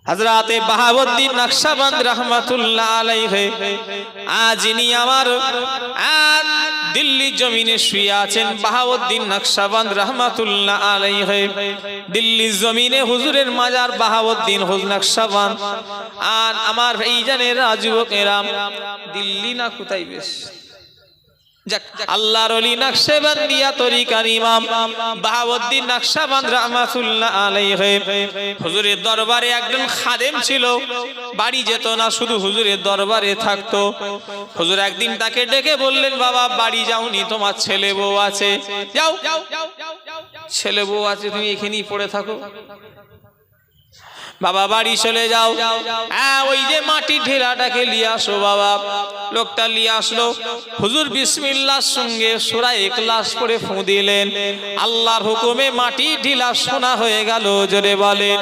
হযরতে বাহাউদ্দিন নকশবন্দ রহমাতুল্লাহ আলাইহি আজ ইনি আমার দিল্লি জমিনে শুয়ে আছেন। বাহাউদ্দিন নকশবন্দ রহমাতুল্লাহ আলাইহি দিল্লি জমিনে হুজুরের মাজার বাহাউদ্দিন নকশবন্দ। আর আমার এই জানেরা যুবকেরা দিল্লি না কোথায় বেশ আল্লাহর ওলি নকশবন্দিয়া তরিকার ইমাম বাহাউদ্দিন নকশবন্দ রহমাতুল্লাহ আলাইহি হুজুরের দরবারে একজন খাদেম ছিল, বাড়ি যেত না, শুধু হুজুরের দরবারে থাকতো। হুজুর একদিন তাকে ডেকে বললেন, বাবা বাড়ি যাওনি, তোমার ছেলে বউ আছে, যাও ছেলে বউ আছে, তুমি এখানেই পড়ে থাকো, বাবা বাড়ি চলে যাও। হ্যাঁ, ওই যে মাটি ঢেলাটাকে নিয়ে আসো। বাবা লোকটা নিয়ে আসলো। হুজুর বিসমিল্লাহর সঙ্গে সূরা ইখলাস পড়ে ফু দিলেন। আল্লাহর হুকুমে মাটি ঢিলা সোনা হয়ে গেল। জোরে বলেন,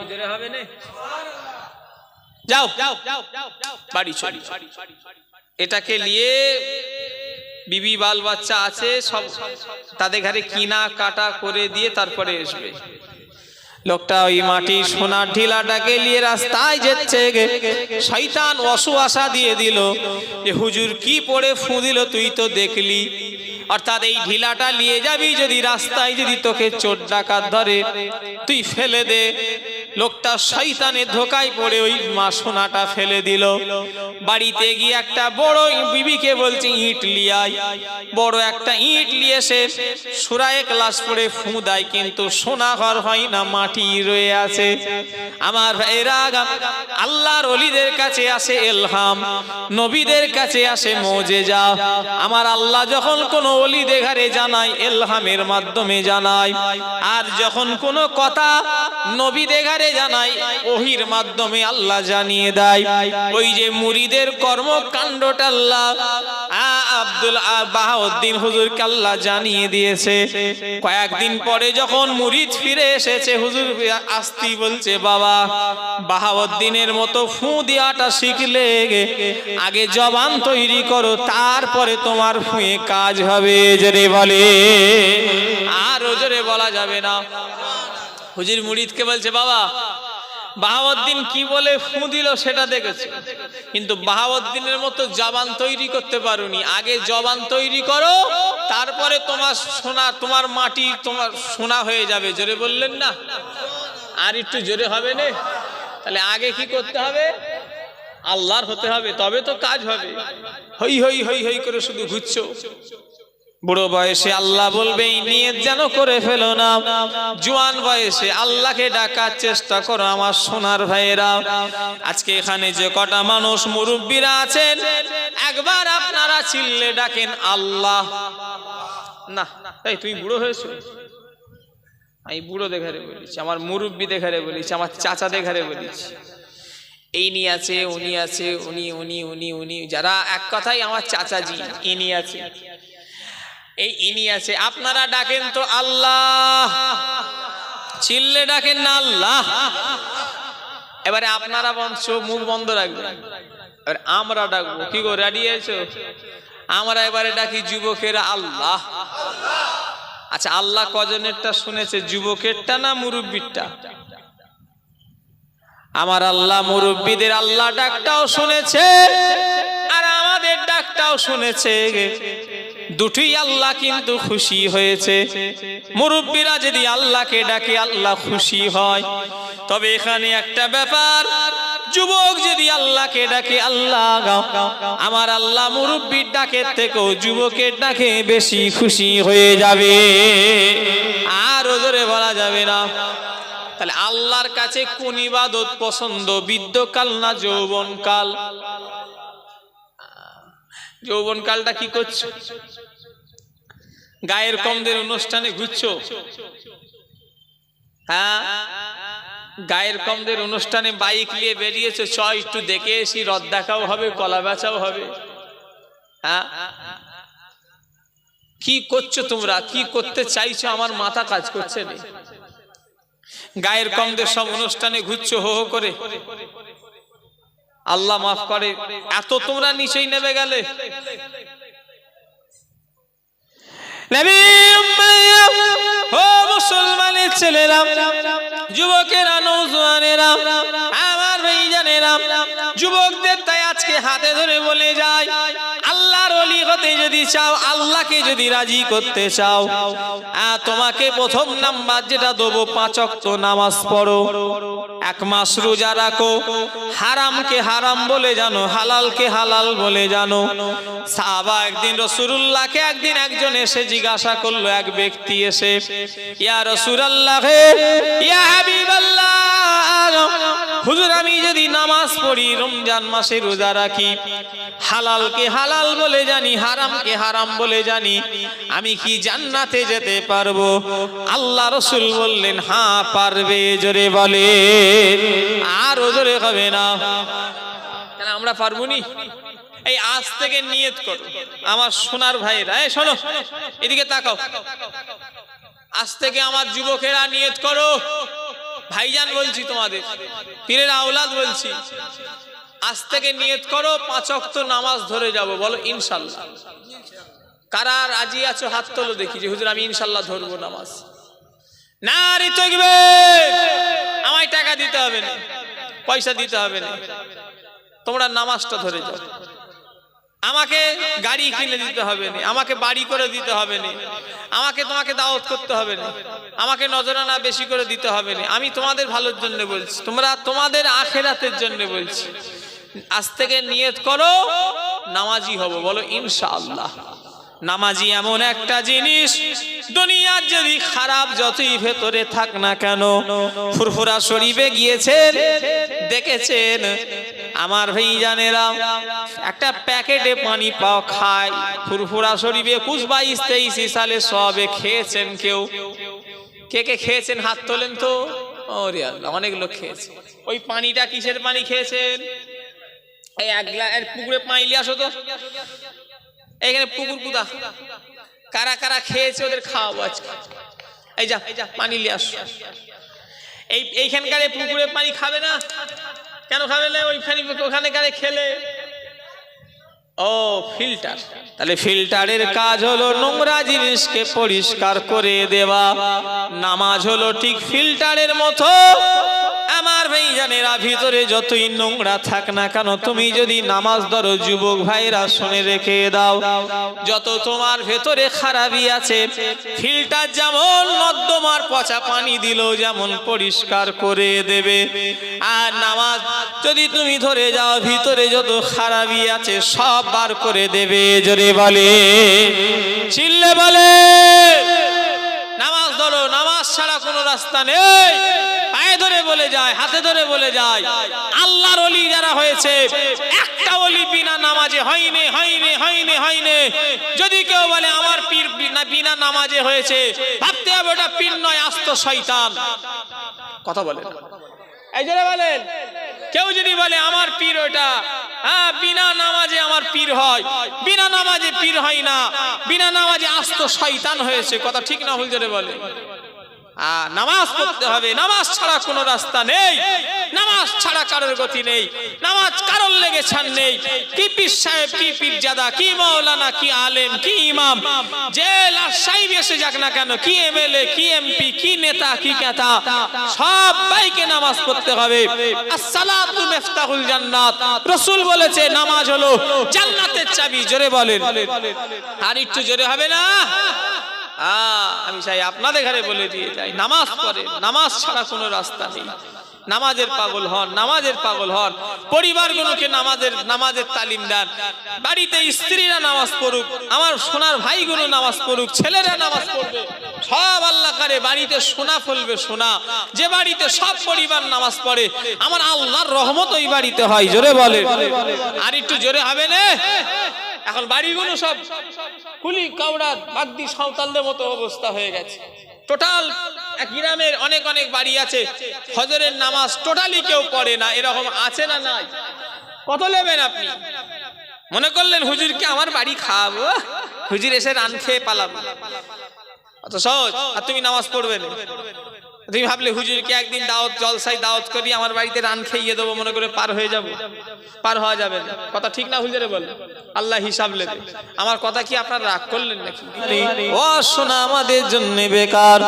জোরে হবে না? যাও বাড়ি চলো। এটাকে নিয়ে বিবি বাল বাচ্চা আছে, সব তাদের ঘরে কিনা কাটা করে দিয়ে তারপরে আসবে। লোকটা ওই মাটি সোনার ঢিলাটাকে নিয়ে রাস্তায় যাচ্ছে। শয়তান ওয়াসওয়াসা দিয়ে দিল যে হুজুর কি পড়ে ফু দিল, তুই তো দেখলি, অর্থাৎ এই ঢিলাটা নিয়ে যাবি, যদি রাস্তায় যদি তোকে চোর ডাকাত ধরে তুই ফেলে দে। লোকটা শয়তানের ধোকায় পড়ে ওই সোনাটা ফেলে দিল। বাড়িতে গিয়ে একটা বড় বিবিকে বলছে ইট লিয়াই। বড় একটা ইট নিয়ে এসে সূরা ইখলাস পড়ে ফু দেয়, কিন্তু সোনা ঘর হয় না, মাটি রয়ে আছে। আমার ভাইরা, আল্লাহর ওলিদের কাছে আসে ইলহাম, নবীদের কাছে আসে মুজিজা। আমার আল্লাহ যখন কোনো ওলিদের ঘরে জানায় ইলহামের মাধ্যমে জানায়, আর যখন কোনো কথা নবীদের ঘরে জানায় ওহির মাধ্যমে আল্লাহ জানিয়ে দেয়। ওই যে মুরিদের কর্মকাণ্ডটা আল্লাহ আব্দুল বাহাউদ্দিন হুজুরকে আল্লাহ জানিয়ে দিয়েছে। কয়েকদিন পরে যখন মুরিদ ফিরে এসেছে, হুজুর আসতি বলছে, বাবা বাহাউদ্দিনের মতো ফু দেওয়াটা শিখলে আগে জবান তৈরি করো, তারপরে তোমার ফুঁয়ে কাজ হবে। জোরে বলে, আর জোরে বলা যাবে না। হুজুর মুরিদকে বলছে, বাবা বাহাউদ্দিন কি বলে ফু দিল সেটা দেখেছে, কিন্তু বাহাউদ্দিনের মতো জবান তৈরি করতে পারোনি, আগে জবান তৈরি করো, তারপরে তোমার সোনা, তোমার মাটি তোমার সোনা হয়ে যাবে। জোরে বললেন না? আর একটু জোরে হবে না? তাহলে আগে কি করতে হবে? আল্লাহর হতে হবে, তবে তো কাজ হবে। হই হই হই হই করে শুধু ঘুরছো। বুড়ো বয়সে আল্লাহ বলবে এই নিয়ত যেন করে ফেলো না। জওয়ান বয়সে আল্লাহকে ডাকার চেষ্টা করো। আমার সোনার ভাইয়েরা, আজকে এখানে যে কটা মানুষ মুরব্বীরা আছেন, একবার আপনারা চিল্লে ডাকেন আল্লাহ। না এই তুমি বুড়ো হয়েছো, আমি বুড়ো দেখারে বলেছি, আমার মুরব্বী দেখারে বলেছি, আমার চাচা দেখারে বলেছি। এই নিয়ে আছে, উনি আছে, উনি উনি উনি উনি, যারা এক কথাই আমার চাচাজি, ইনি আছে, এই ইনি আছে। আপনারা ডাকেন তো আল্লাহ, চিল্লে ডাকেন না আল্লাহ। এবারে আপনারা মুখ বন্ধ রাখবেন, এবার আমরা ডাকবো। কি গো, রেডি আছো? আমরা এবারে ডাকি যুবকেরা আল্লাহ। আচ্ছা, আল্লাহ কজনেরটা শুনেছে, যুবকেরটা না মুরব্বীরটা? আমার আল্লাহ মুরব্বীদের আল্লাহ ডাকটাও শুনেছে, আর আমাদের ডাকটাও শুনেছে। দুটোই আল্লাহ কিন্তু খুশি হয়েছে। মুরব্বীরা যদি আল্লাহকে ডাকে আল্লাহ খুশি হয়। তবে এখানে একটা ব্যাপার, যুবক যদি আল্লাহকে ডাকে আল্লাহ, আমার আল্লাহ মুরব্বীর ডাকের থেকেও যুবকের ডাকে বেশি খুশি হয়ে যাবে। আর জোরে বলা যাবে না। তাহলে আল্লাহর কাছে কোন ইবাদত পছন্দ, বৃদ্ধকাল না যৌবনকাল? যৌবনকালটা কি করছো? গায়ের কমদের অনুষ্ঠানে ঘুরছো? হ্যাঁ, গায়ের কমদের অনুষ্ঠানে বাইক নিয়ে বেরিয়েছো, চ একটু দেখে এসি, রদ দেখাও হবে, কলা বেচাও হবে। হ্যাঁ, কি করছো তোমরা, কি করতে চাইছো? আমার মাথা কাজ করছে না। গায়ের কমদের সব অনুষ্ঠানে ঘুরছো হো হো করে। আল্লাহ মাফ করে, এত তোমরা নিচেই নেমে গেলে। নবী ও মুসলমানের ছেলেরা, যুবকেরা, নওজোয়ানেরা, আমার ভাইজানেরা, যুবকদের তাই আজকে হাতে ধরে বলে যায়, আল্লাহর ওলি হতে যদি চাও, আল্লাহকে যদি রাজি করতে চাও, তোমাকে প্রথম নাম্বার যেটা দেবো, 5 ওয়াক্ত নামাজ পড়ো, 1 মাস রোজা রাখো, হারামকে হারাম বলে জানো, হালালকে হালাল বলে জানো। সাহাবা একদিন রাসূলুল্লাহকে একজন এসে জিজ্ঞাসা করলো, এক ব্যক্তি এসে, ইয়া রাসূলুল্লাহ, ইয়া হাবিবাল্লাহ, হুজুর আমি যদি নামাজ পড়ি, রমজান মাসে রোজা রাখি, হালালকে হালাল বলে জানি, হারামকে হারাম বলে জানি, আমি কি জান্নাতে যেতে পারবো? আল্লাহ রাসূল বললেন, হ্যাঁ পারবে। জোরে বলে, আর জোরে হবে না। কেন আমরা পারবো নি? এই আজ থেকে নিয়ত করো আমার সোনার ভাইরা, এই শোনো, এদিকে তাকাও, আজ থেকে আমার যুবকেরা নিয়ত করো, ভাইজান বলছি, তোমাদের পীরের আওলাদ বলছি, আজ থেকে নিয়ত করো 5 ওয়াক্ত নামাজ ধরে যাব। বলো ইনশাআল্লাহ। কারা রাজি আছো হাত তোলো দেখি, যে হুজুর আমি ইনশাআল্লাহ ধরবো নামাজ। নারী তাকবীর। আমায় টাকা দিতে হবে না, পয়সা দিতে হবে না, তোমরা নামাজটা ধরে যাও। আমাকে গাড়ি কিনে দিতে হবে না, আমাকে বাড়ি করে দিতে হবে না, তোমাকে দাওয়াত করতে হবে না, আমাকে নজরানা বেশি করে দিতে হবে না। আমি তোমাদের ভালোর জন্য বলছি, তোমরা তোমাদের আখিরাতের জন্য বলছি। আজ থেকে নিয়ত করো নামাজি হব। বলো ইনশাআল্লাহ। নামাজি এমন একটা জিনিস, দুনিয়ার যদি খারাপ যতই ভেতরে থাক না কেন, ফুরফুরা শরীফে গিয়েছেন, দেখেছেন আমার ভাইজানেরা, একটা প্যাকেটে পানি পাও খায়, ফুরফুরা শরীফে 22-23 সালে সবে খেয়েছেন। কেউ কে কে খেয়েছেন হাত তোলেন তো। ওরে আল্লাহ, অনেক লোক খেয়েছে। ওই পানিটা কিসের পানি খেয়েছেন? এই এক গ্লাস পুকুরে পানি নিয়ে আসো তো, এখানে পুকুর কুদা, কারা কারা খেয়েছে ওদের খাওয়াবো আজকে। এই যা পানি নিয়ে আসো। এইখানকার পুকুরে পানি খাবে না কেন? খাবে না, ওখানে কারে খেলে। ও ফিল্টার, তাহলে ফিল্টারের কাজ হলো নোংরা জিনিসকে পরিষ্কার করে দেওয়া। নামাজ হলো ঠিক ফিল্টারের মতো। আমার ভাইজানেরা, ভিতরে যতই নোংরা থাক না কেন, তুমি যদি নামাজ ধরো, যুবক ভাইরা শুনে রেখে দাও, যত তোমার ভেতরে খারাপই আছে, ফিল্টার যেমন নর্দমার পচা পানি দিলেও যেমন পরিষ্কার করে দেবে, আর নামাজ যদি তুমি ধরে যাও, ভিতরে যত খারাপই আছে সব বার করে দেবে। জোরে বলে, চিল্লে বলে, নামাজ ধরো, নামাজ ছাড়া কোনো রাস্তা নেই। পায়ে ধরে বলে যায়, হাতে ধরে বলে যায়, আল্লাহর ওলি যারা হয়েছে, একটা ওলি বিনা নামাজে হয়নি, হয়নি, হয়নি, হয়নি। যদি কেউ বলে আমার পীর বিনা নামাজে হয়েছে, ভাবতে হবে ওটা পীর নয়, আস্ত শয়তান। কথা বলে, এই জন্য বলেন, কেউ যদি বলে আমার পীর ওটা, হ্যাঁ বিনা নামাজে আমার পীর হয়, বিনা নামাজে পীর হয় না, বিনা নামাজে আস্ত শয়তান হয়েছে। কথা ঠিক না ভুল? জোরে বলে। নামাজ পড়তে হবে, নামাজ ছাড়া কোনো রাস্তা নেই, নামাজ ছাড়া কারোর গতি নেই, নামাজ কারোর লেগে ছাড় নেই। কি পীর সাহেব, কি পীরজাদা, কি মাওলানা, কি আলেম, কি ইমাম, যে সাহেব এসে যাক না কেন, কি এমএলএ, কি এমপি, কি নেতা, কি কেতা, সবাইকে নামাজ পড়তে হবে। আসসালাতু মিফতাহুল জান্নাত, রাসূল বলেছে নামাজ হলো জান্নাতের চাবি। জোরে বলেন, আর একটু জোরে হবে না? আমি চাই আপনাদের ঘরে বলে দিয়ে যাই, নামাজ পড়ে, নামাজ ছাড়া কোনো রাস্তা নেই। নামাজের পাগল হন, নামাজের পাগল হন। পরিবারগুলোকে নামাজের তালিম দেন। বাড়িতে স্ত্রীরা নামাজ পড়ুক, আমার সোনার ভাইগুলো নামাজ পড়ুক, ছেলেরা নামাজ পড়বে, সব আল্লাহ করে বাড়িতে সোনা ফলবে, সোনা। যে বাড়িতে সব পরিবার নামাজ পড়ে, আমার আল্লাহর রহমত ওই বাড়িতে হয়। জোরে বলে, আর একটু জোরে হবে না? এখন বাড়িগুলো সব কুলি কাউড়া বাগদি সাঁওতালদের মতো অবস্থা হয়ে গেছে। টোটাল এক গ্রামের অনেক অনেক বাড়ি আছে, ফজরের নামাজ টোটালি কেউ পড়ে না। এরকম আছে না নাই? কত নেবেন আপনি? মনে করলেন হুজুরকে আমার বাড়ি খাওয়াবো, হুজুর এসে রান খেয়ে পালাবো, অত সহজ। আর তুমি নামাজ পড়বে না, তুমি ভাবলে হুজুরকে একদিন দাওয়াত জলসায় দাওয়াত করি আমার বাড়িতে রান খাইয়ে দেবো মনে করে পার হয়ে যাব, পার হওয়া যাবে না। কথা ঠিক না হুজুরে বল? আল্লাহ হিসাব নেবে। আমার কথা কি আপনারা রাগ করলেন নাকি? ও শোনা আমাদের জন্য বেকার।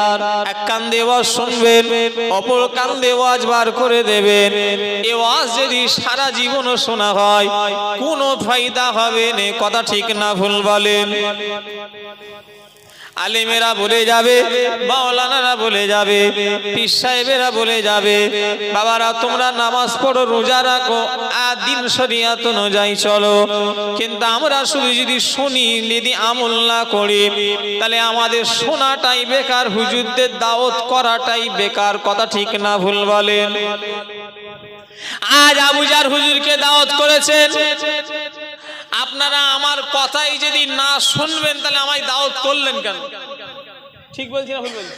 এক কান দিয়ে ওয়াজ শুনবেন, অপর কান দিয়ে ওয়াজ বার করে দেবেন। এই ওয়াজ যদি সারা জীবনও শোনা হয় কোনো ফায়দা হবে না। কথা ঠিক না ভুল বলেন? আলেমেরা বলে যাবে, মাওলানারা বলে যাবে, পীর সাহেবেরা বলে যাবে, বাবারা তোমরা নামাজ পড়ো, রোজা রাখো, আর দিন শরিয়াত অনুযায়ী চলো। কিন্তু আমরা শুধু যদি শুনি, যদি আমল না করি, তাহলে আমাদের শোনাটাই বেকার, হুজুরদের দাওয়াত করাটাই বেকার। কথা ঠিক না ভুল বলেন? আজ আবুজার হুজুরকে দাওয়াত করেছেন, আপনারা আমার কথাই যদি না শুনবেন তাহলে আমায় দাওয়াত করলেন কেন? ঠিক বলছি না ভুল বলছি?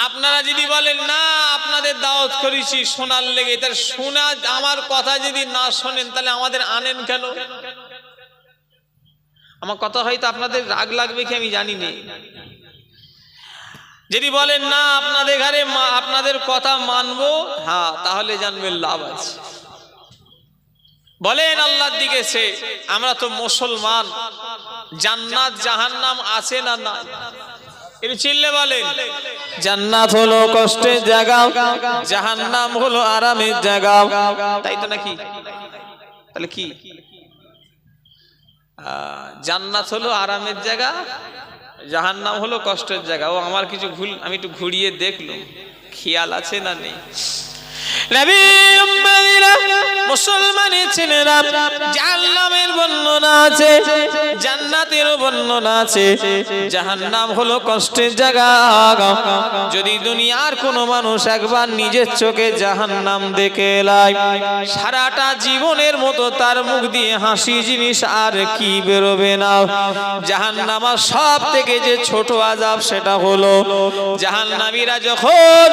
আপনারা যদি বলেন না আপনাদের দাওয়াত করেছি শোনার লেগে, তাহলে শোনা আমার কথা যদি না শোনেন তাহলে আমাদের আনেন কেন? আমার কথা হয়তো আপনাদের রাগ লাগবে কি আমি জানি না। যদি বলেন না আপনাদের ঘরে আপনাদের কথা মানবো, হ্যাঁ তাহলে জানবেন লাভ আছে। বলেন আল্লাহর দিকে সে, আমরা তো মুসলমান, জান্নাত জাহান্নাম আছে না না? একটু চিল্লে বলেন। জান্নাত হলো কষ্টের জায়গা, জাহান্নাম হলো আরামের জায়গা, তাই তো নাকি? তাহলে কি? জান্নাত হলো আরামের জায়গা, জাহান্নাম হলো কষ্টের জায়গা। ও আমার কিছু ভুল, আমি একটু ঘুরিয়ে দেখলাম, খেয়াল আছে না নেই? নবী উম্মতিরা, মুসলমানের ছেলেরা, জাহান্নামের বর্ণনা আছে, জান্নাতেরও বর্ণনা আছে। জাহান্নাম হলো কষ্টের জায়গা। যদি দুনিয়ার কোনো মানুষ একবার নিজের চোখে জাহান্নাম দেখে এলায়, সারাটা জীবনের মতো তার মুখ দিয়ে হাসি জিনিস আর কি বেরোবে না। জাহান্নামের সব থেকে যে ছোট আযাব সেটা হলো জাহান্নামীরা যখন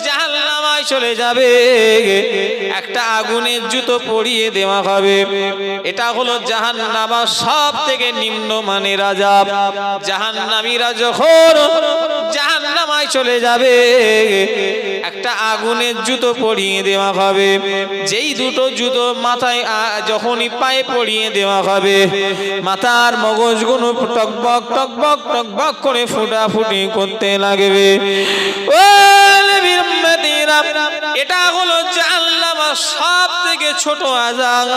জাহান্নামায় চলে যাবে, একটা আগুনের জুতো পরিয়ে দেওয়া হবে। এটা হলো জাহান্নামের সব থেকে নিম্ন মানের আযাব। জাহান্নামীরা যখন জাহান্নামায় চলে যাবে, একটা আগুনের জুতো পরিয়ে দেওয়া হবে। যেই দুটো জুতো মাথায় যখনই পায়ে পরিয়ে দেওয়া হবে, মাথার মগজগুলো টকবক টকবক টকবক করে ফুটাফুটি করতে লাগবে। ও এটা হলো জাহান্নামের সব থেকে ছোট আযাব।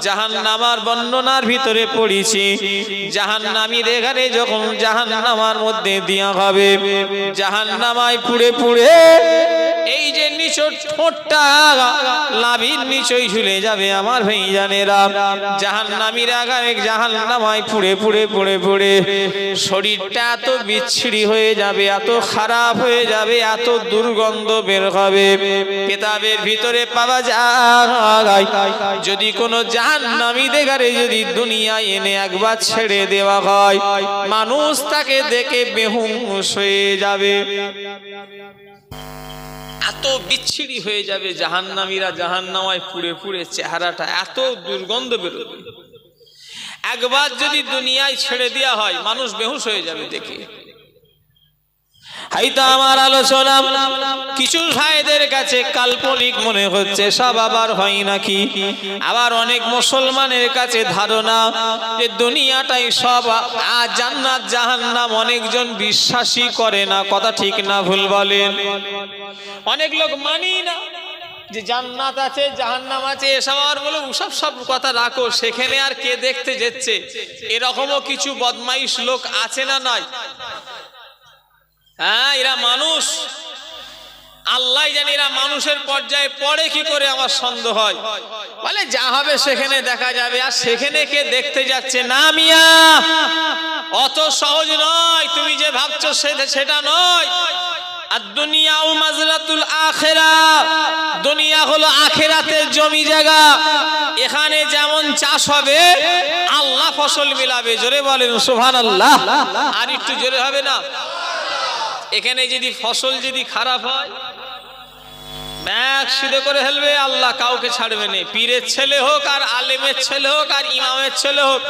জাহান্নামের বর্ণনার ভিতরে পড়েছি, জাহান্নামীদের ঘরে যখন জাহান্নামের মধ্যে দেওয়া হবে, জাহান্নামায় পুড়ে পুড়ে এই যে নিচের ঠোঁটটা লাভির নিচেই ঝুলে যাবে আমার ভাইজানেরা। জাহান্নামীরা গায়ে জাহান্নামায় পুড়ে পুড়ে পুড়ে পুড়ে শরীরটা এত বিচ্ছিরি হয়ে যাবে, এত খারাপ হয়ে যাবে, এত দুর্গন্ধ বের হবে। কিতাবের ভিতরে পাওয়া যায়, যদি কোনো জাহান্নামীদের গায়ে যদি দুনিয়ায় এনে একবার ছেড়ে দেওয়া হয়, মানুষ তাকে দেখে বেহুশ হয়ে যাবে। এত বিচ্ছিরি হয়ে যাবে জাহান্নামীরা, জাহান্নামায় পুড়ে পুড়ে চেহারাটা এত দুর্গন্ধ বেরোবে। একবার যদি দুনিয়ায় ছেড়ে দেওয়া হয়, মানুষ বেহুশ হয়ে যাবে দেখে। হয়তো আমার আলোচনা কিছু ভাইদের কাছে কাল্পনিক মনে হচ্ছে, সব আবার হয় নাকি? আবার অনেক মুসলমানের কাছে ধারণা যে দুনিয়াটাই সব জান্নাত জাহান্নাম। অনেকজন বিশ্বাসই করে না। কথা ঠিক না ভুল বলেন? অনেক লোক মানি না যে জান্নাত আছে জাহান্নাম আছে, এসব আর বলো ওসব সব কথা রাখো, সেখানে আর কে দেখতে যাচ্ছে। এরকমও কিছু বদমাইশ লোক আছে না নয়? হ্যাঁ, এরা মানুষ, আল্লাহ জানে এরা মানুষের পর্যায়ে পড়ে কি করে। আমার সন্দেহ হয়, বলে যা হবে সেখানে দেখা যাবে, আর সেখানে কে দেখতে যাচ্ছে? না মিয়া, অত সহজ নয়। তুমি যে ভাবছো সেটা নয়। আর দুনিয়া ও মাজরাতুল আখিরাহ, দুনিয়া হলো আখিরাতের জমি জায়গা। এখানে যেমন চাষ হবে আল্লাহ ফসল মিলাবে। জোরে বলেন সুবহানাল্লাহ। আর একটু জোরে হবে না? এখানে যদি ফসল যদি খারাপ হয়, ব্যাগ সিধে করে ফেলবে আল্লাহ, কাউকে ছাড়বে না। পীরের ছেলে হোক আর আলেমের ছেলে হোক আর ইমামের ছেলে হোক,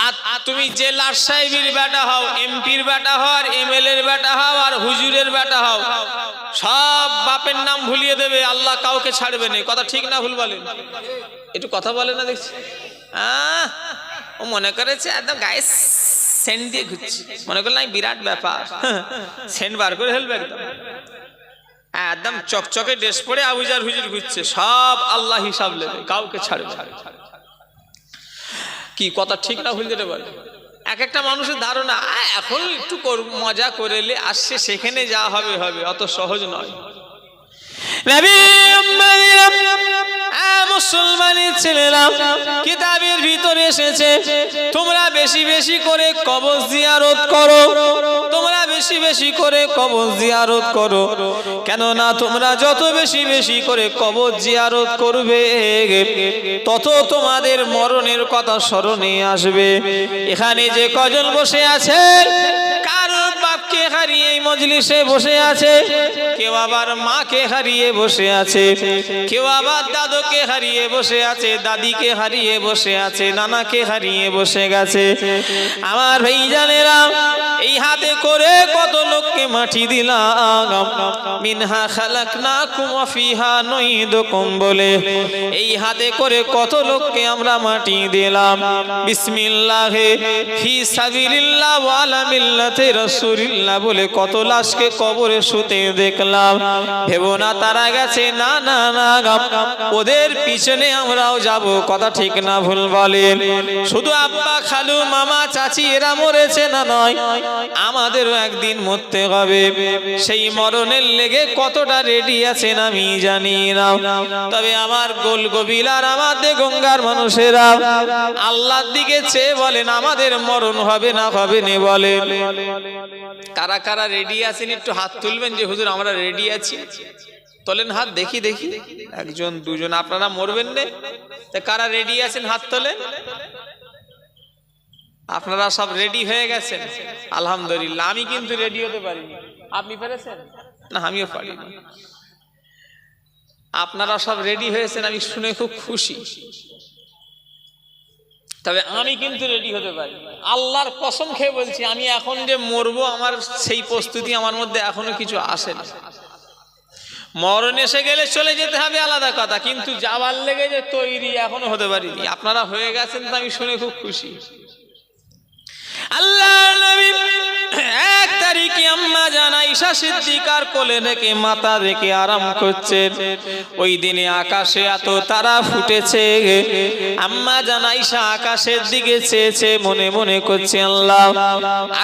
আর তুমি যে লাট সাহেবের বেটা হও, এমপির বেটা হও, আর এমএলএর বেটা হও, আর হুজুরের বেটা হও, সব বাপের নাম ভুলিয়ে দেবে, আল্লাহ কাউকে ছাড়বে না। কথা ঠিক না ভুল বলেন? একটু কথা বলে না দেখছি। ও মনে করেছে একদম গায়ে সেন্ট দিয়ে ঘুরছে, মনে করল না বিরাট ব্যাপার, সেন্ট বার করে ফেলবে একদম। একদম চকচকে ড্রেস পরে আবুজার হুজুর ঘুরছে, সব আল্লাহ হিসাব নেবে, কাউকে ছাড়বে। কি কথা ঠিক না ভুল যেটা বলে? এক একটা মানুষের ধারণা এখন একটু মজা করেলে আসছে, সেখানে যা হবে হবে, অত সহজ নয়। মুসলমানের ছেলেরা, কিতাবের ভিতরে এসেছে তোমরা বেশি বেশি করে কবর জিয়ারত করো, তোমরা বেশি বেশি করে কবর জিয়ারত করো। কেননা তোমরা যত বেশি বেশি করে কবর জিয়ারত করবে, তত তোমাদের মরণের কথা স্মরণে আসবে। এখানে যে কজন বসে আছে, কারো বাপকে হারিয়ে এই মজলিসে বসে আছে, কেউ আবার মাকে হারিয়ে বসে আছে, কেউ আবার দাদুকে হারিয়ে বসে আছে, দাদিকে হারিয়ে বসে আছে, নানাকে হারিয়ে বসে গেছে। আমার ভাইজানেরা, এই হাতে করে কত লোককে মাটি দিলাম, মিনহা খালাকনাকুম ওয়া ফিহা নুঈদুকুম বলে এই হাতে করে কত লোককে আমরা মাটি দিলাম। বিসমিল্লাহে ফি সাবিলিল্লাহ ওয়া আলা মিল্লাতি রাসূলিল্লাহ বলে কত লাশকে কবরে শুতে দেখলাম। ভেবো না তারা গেছে, না না না, ওদের পিছনে আমরাও যাব। কথা ঠিক না ভুল বলেন? শুধু আব্বা, খালু, মামা, চাচি এরা মরেছে না নয়, আমাদেরও একদিন মরতে হবে। সেই মরণের লেগে কতটা রেডি আছেন আমি জানি না। তবে আমার গোল গবিলার, আমাদের গঙ্গার মানুষেরা আল্লাহর দিকে চেয়ে বলেন আমাদের মরণ হবে না হবে না বলেন। কারা কারা রেডি আছেন একটু হাত তুলবেন যে হুজুর আমরা রেডি আছি। তোলেন হাত, দেখি দেখি, একজন দুজন। আপনারা মরবেন না, কারা রেডি আছেন হাত তোলেন। আপনারা সব রেডি হয়ে গেছেন? আলহামদুলিল্লাহ। আমি কিন্তু রেডি হতে পারিনি। আপনি পেরেছেন? না, আমিও পারিনি। আপনারা সব রেডি হয়েছেন, আমি শুনে খুব খুশি। তবে আমি কিন্তু রেডি হতে পারি। আল্লাহর কসম খেয়ে বলছি, আমি এখন যে মরবো, আমার সেই প্রস্তুতি আমার মধ্যে এখনো কিছু আসে না। মরণ এসে গেলে চলে যেতে হবে আলাদা কথা, কিন্তু যাওয়ার লেগে যে তৈরি এখনো হতে পারিনি। আপনারা হয়ে গেছেন, তো আমি শুনে খুব খুশি। আল্লাহর নবী 1 তারিখে আম্মা জান আয়েশা সিদ্দিকার কোলে রেখে মাথা রেখে আরাম করছেন। ওই দিনে আকাশে এত তারা ফুটেছে, আম্মা জান আয়েশা আকাশের দিকে চেয়েছে, মনে মনে করছে আল্লাহ,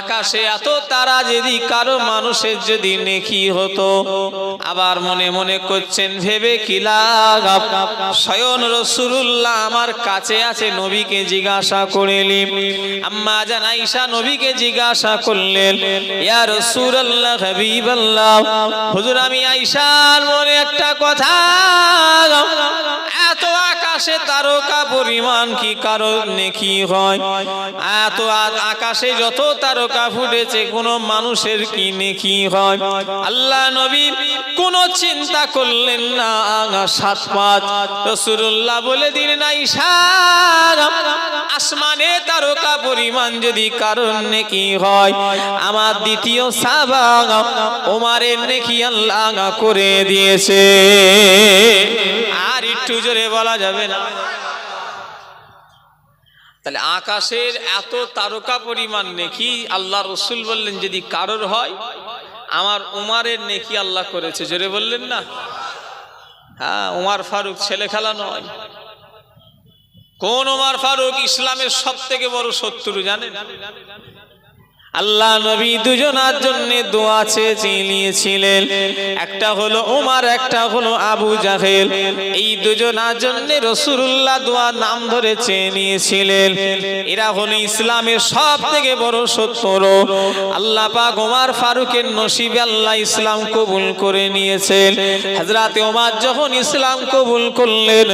আকাশে এত তারা যদি কারো মানুষের যদি নেকি হতো। আবার মনে মনে করছেন, ভেবে কি লাভ, স্বয়ং রাসূলুল্লাহ আমার কাছে আছে, নবীকে জিজ্ঞাসা করলেন। আম্মা জান আয়েশা নবীকে জিজ্ঞাসা করলেন, ইয়া রাসূলুল্লাহ, হাবিবাল্লাহ, হুজুর আমি আয়েশার মনে একটা কথা, এত আকাশে তারকা পরিমাণ কি কারো নেকি হয়? এত আকাশে যত তারকা ফুটেছে, কোন মানুষের কি নেকি হয়? আল্লাহ নবী কোন চিন্তা করলেন না, 7-5 রাসূলুল্লাহ বলে দিলেন, আয়েশা আসমানে তারকা পরিমাণ যদি কারণ নেকি হয়, আমার দ্বিতীয় সাহাবা ওমরের নেকি আল্লাহ করে দিয়েছে। আর একটু জোরে বলা যাবে না? তাহলে আকাশের এত তারকা পরিমাণ নেকি আল্লাহ রাসূল বললেন যদি কারোর হয়, আমার উমারের নেকি আল্লাহ করেছে। জোরে বললেন না? হ্যাঁ, উমার ফারুক ছেলে খেলা নয়। কোন উমার ফারুক? ইসলামের সবথেকে বড় শত্রু, জানেন? আল্লাহ নবী দুজনার জন্য দোয়া চেয়ে নিয়েছিলেন, একটা হলো উমার, একটা হলো আবু জাহেল। এই দুজনার জন্য রাসূলুল্লাহ দোয়া নাম ধরে চেয়ে নিয়েছিলেন। এরা হলো ইসলামের সবথেকে বড় শত্রু। আল্লাহ পাক উমার ফারুকের নসিবে আল্লাহ ইসলাম কবুল করে নিয়েছেন। হযরতে ওমর যখন ইসলাম কবুল করলেন,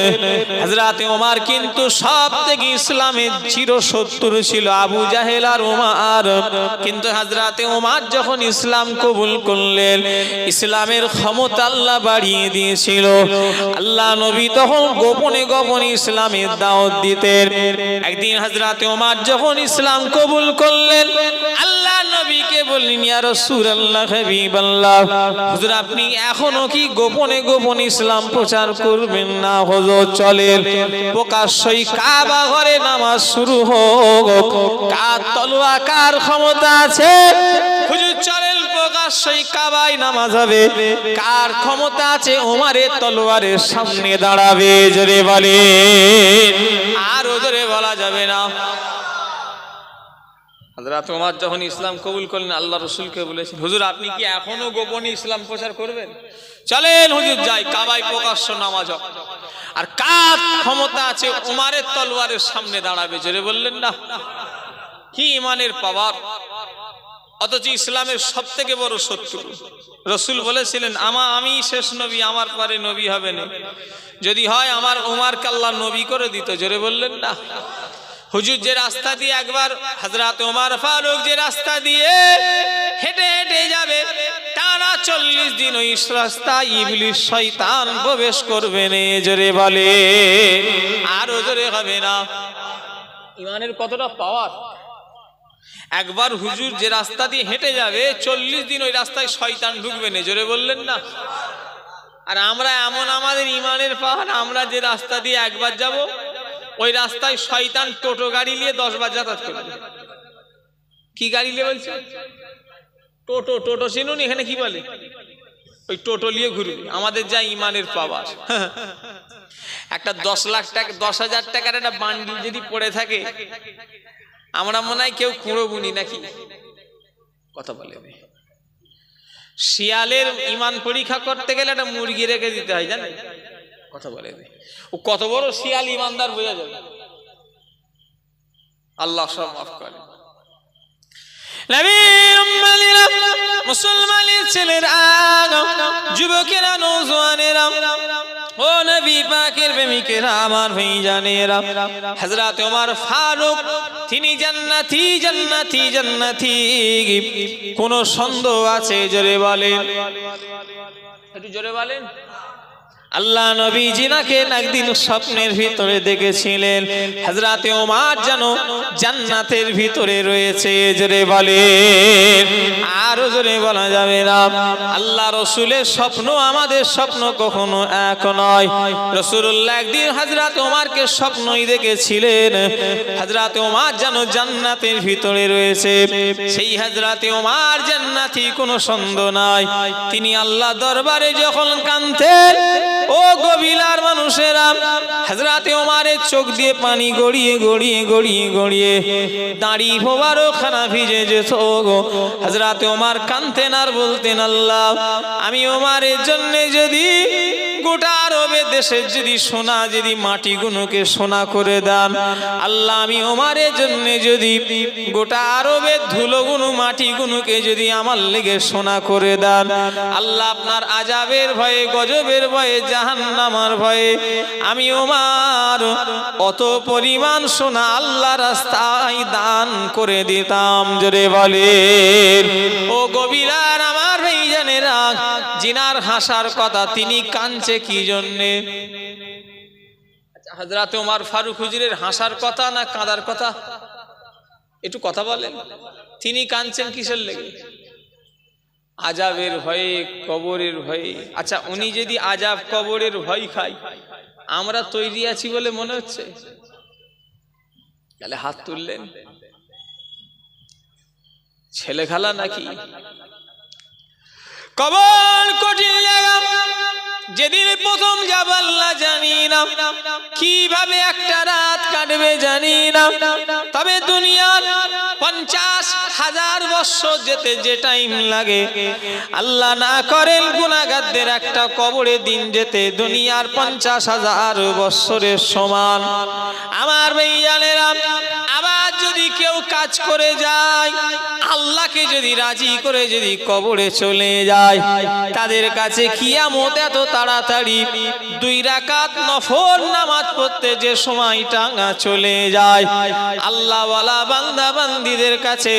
হযরতে ওমর কিন্তু সবথেকে ইসলামের চিরশত্রু ছিল আবু জাহেল আর উমার। কিন্তু হযরতে ওমর যখন ইসলাম কবুল করলেন, ইসলামের ক্ষমতা আল্লাহ বাড়িয়ে দিয়েছিল। আল্লাহ নবী তখন গোপনে গোপনে ইসলামের দাওয়াত দিতেন। একদিন হযরতে ওমর যখন ইসলাম কবুল করলেন, আল্লাহ নবীকে বললেন, ইয়া রাসূলুল্লাহ, হাবিবাল্লাহ, হুজুর আপনি এখনো কি গোপনে গোপনে ইসলাম প্রচার করবেন না? হুজুর চলেন প্রকাশ্যই কাবা ঘরে নামাজ শুরু হোক। কার তলোয়ার, কার ক্ষমতা আছে? হুজুর চলেন প্রকাশ্যই কাবায় নামাজ হবে। কার ক্ষমতা আছে? ওমরের তলোয়ারের সামনে দাঁড়াবে। জোরে বলে, আর জোরে বলা যাবে না। হযরত ওমর যখন ইসলাম কবুল করলেন, আল্লাহ রাসূলকে বলেছেন, হুজুর আপনি কি এখনো গোপনে ইসলাম প্রচার করবেন? চলেন হুজুর যাই, কাবায় প্রকাশ্য নামাজ হোক। আর কার ক্ষমতা আছে ওমরের তলোয়ারের সামনে দাঁড়াবে? জোরে বললেন না। কি ইমানের পাওয়ার! অথচ ইসলামের সবথেকে বড় শত্রু। রাসূল বলেছিলেন, আমি শেষ নবী, আমার পরে নবী হবে না। যদি হয় আমার ওমরকে আল্লাহ নবী করে দিত। জোরে বললেন না। হুজুর যে রাস্তা দিয়ে একবার হযরত ওমর ফারুক যে রাস্তা দিয়ে হেঁটে হেঁটে যাবে, টানা 40 দিন ওই রাস্তায় ইবলিস শয়তান প্রবেশ করবে না। জোরে বলে, আর জোরে হবে না। ইমানের কতটা পাওয়ার! একবার হুজুর যে রাস্তা দিয়ে হেঁটে যাবে, 40 দিন ওই রাস্তায় শয়তান ঢুকবে না। জোরে বললেন না। আর আমরা এমন, আমাদের ইমানের পাওয়ার, আমরা যে রাস্তা দিয়ে একবার যাব, ওই রাস্তায় শয়তান টোটো গাড়ি নিয়ে 10 বার যাতায়াত করবে। কি গাড়ি নিয়ে বলছে? টোটো। টোটো চিনুন এখানে কি বলে? ওই টোটো নিয়ে ঘুরবে। আমাদের যা ইমানের পাওয়ার! একটা 10 লাখ টাকা, 10,000 টাকার একটা বান্ডিল যদি পড়ে থাকে, আমরা মনে হয় কেউ কুঁড়ো গুনি নাকি? কথা বলে। শিয়ালের ইমান পরীক্ষা করতে গেলে একটা মুরগি রেখে দিতে হয়, জানেন? কথা বলে। ও কত বড় শিয়াল ইমানদার বোঝা যাবে। আল্লাহ সব মাফ করে। নবীর উম্মতিরা, মুসলমানের ছেলেরা, যুবকেরা, নওজোয়ানেরা, ও নবী পাকের প্রেমিকেরা, আমার ভাইজানেরা, হযরত ওমর ফারুক তিনি জান্নাতি, জান্নাতি, জান্নাতি। কোন সন্দেহ আছে? জোরে বলেন, একটু জোরে বলেন। আল্লাহ নবী জিনাকে একদিন স্বপ্নের ভিতরে দেখেছিলেন, হযরত ওমর যেন জান্নাতের ভিতরে রয়েছে। জোরে বলেন, আর জোরে বলা যাবে না। আল্লাহ রাসূলের স্বপ্ন আমাদের স্বপ্ন কখনো এক নয়। রাসূলুল্লাহ একদিন হযরত ওমরকে স্বপ্নই দেখেছিলেন, হযরত ওমর যেন জান্নাতের ভিতরে রয়েছে। সেই হযরত ওমর জান্নাতি, কোনো সন্দেহ নাই। তিনি আল্লাহ দরবারে যখন কাঁদতেন, ও গবিলার মানুষেরা, হযরত ওমরের চোখ দিয়ে পানি গড়িয়ে গড়িয়ে গড়িয়ে গড়িয়ে দাড়ি মোবারক খানা ভিজে যেত। হযরত ওমর কাঁদতেন আর বলতেন, আল্লাহ আমি ওমরের জন্য যদি গোটা আরবের দেশের যদি সোনা, যদি মাটিগুলোকে সোনা করে দেন, আল্লাহ আমি ওমরের জন্য যদি গোটা আরবের ধুলোগুলো, মাটিগুলোকে যদি আমার লেগে সোনা করে দেন, আল্লাহ আপনার আযাবের ভয়ে, গজবের ভয়ে, জাহান্নামের ভয়ে আমি ওমর অত পরিমাণ সোনা আল্লাহ রাস্তায় দান করে দিতাম। জোরে বলেন, ও গভীরার আমার ভাইজানেরা, জিনার হাসার কথা, তিনি কাঁদছে কি জন্যে? হযরত ওমর ফারুক হুজুরের হাসার কথা না কাঁদার কথা? একটু কথা বলেন। তিনি কাঁদছেন কিসের লেগে? আযাবের ভয়ে, কবরের ভয়ে। আচ্ছা, উনি যদি আযাব কবরের ভয় খায়, আমরা তৈরি আছি বলে মনে হচ্ছে? তাহলে হাত তুললেন। ছেলে খেলা নাকি? কবর কঠিন জায়গা। যেদিন প্রথম যাব আল্লাহ জানি না, কিভাবে একটা রাত কাটবে জানি না। তবে দুনিয়ার 50,000 বছর যেতে যে টাইম লাগে, আল্লাহ না করেন গুনাহগারদের একটা কবরে দিন যেতে দুনিয়ার 50,000 বছরের সমান। আমার ভাইজানেরা, আবার যদি কেউ কাজ করে যায়, আল্লাহকে যদি রাজি করে যদি কবরে চলে যায়, তাদের কাছে কিয়ামত এত তাড়াতাড়ি 2 রাকাত নফল নামাজ পড়তে যে সময়টা চলে যায়, আল্লাহ ওয়ালা বান্দা বান্দি অলিদের কাছে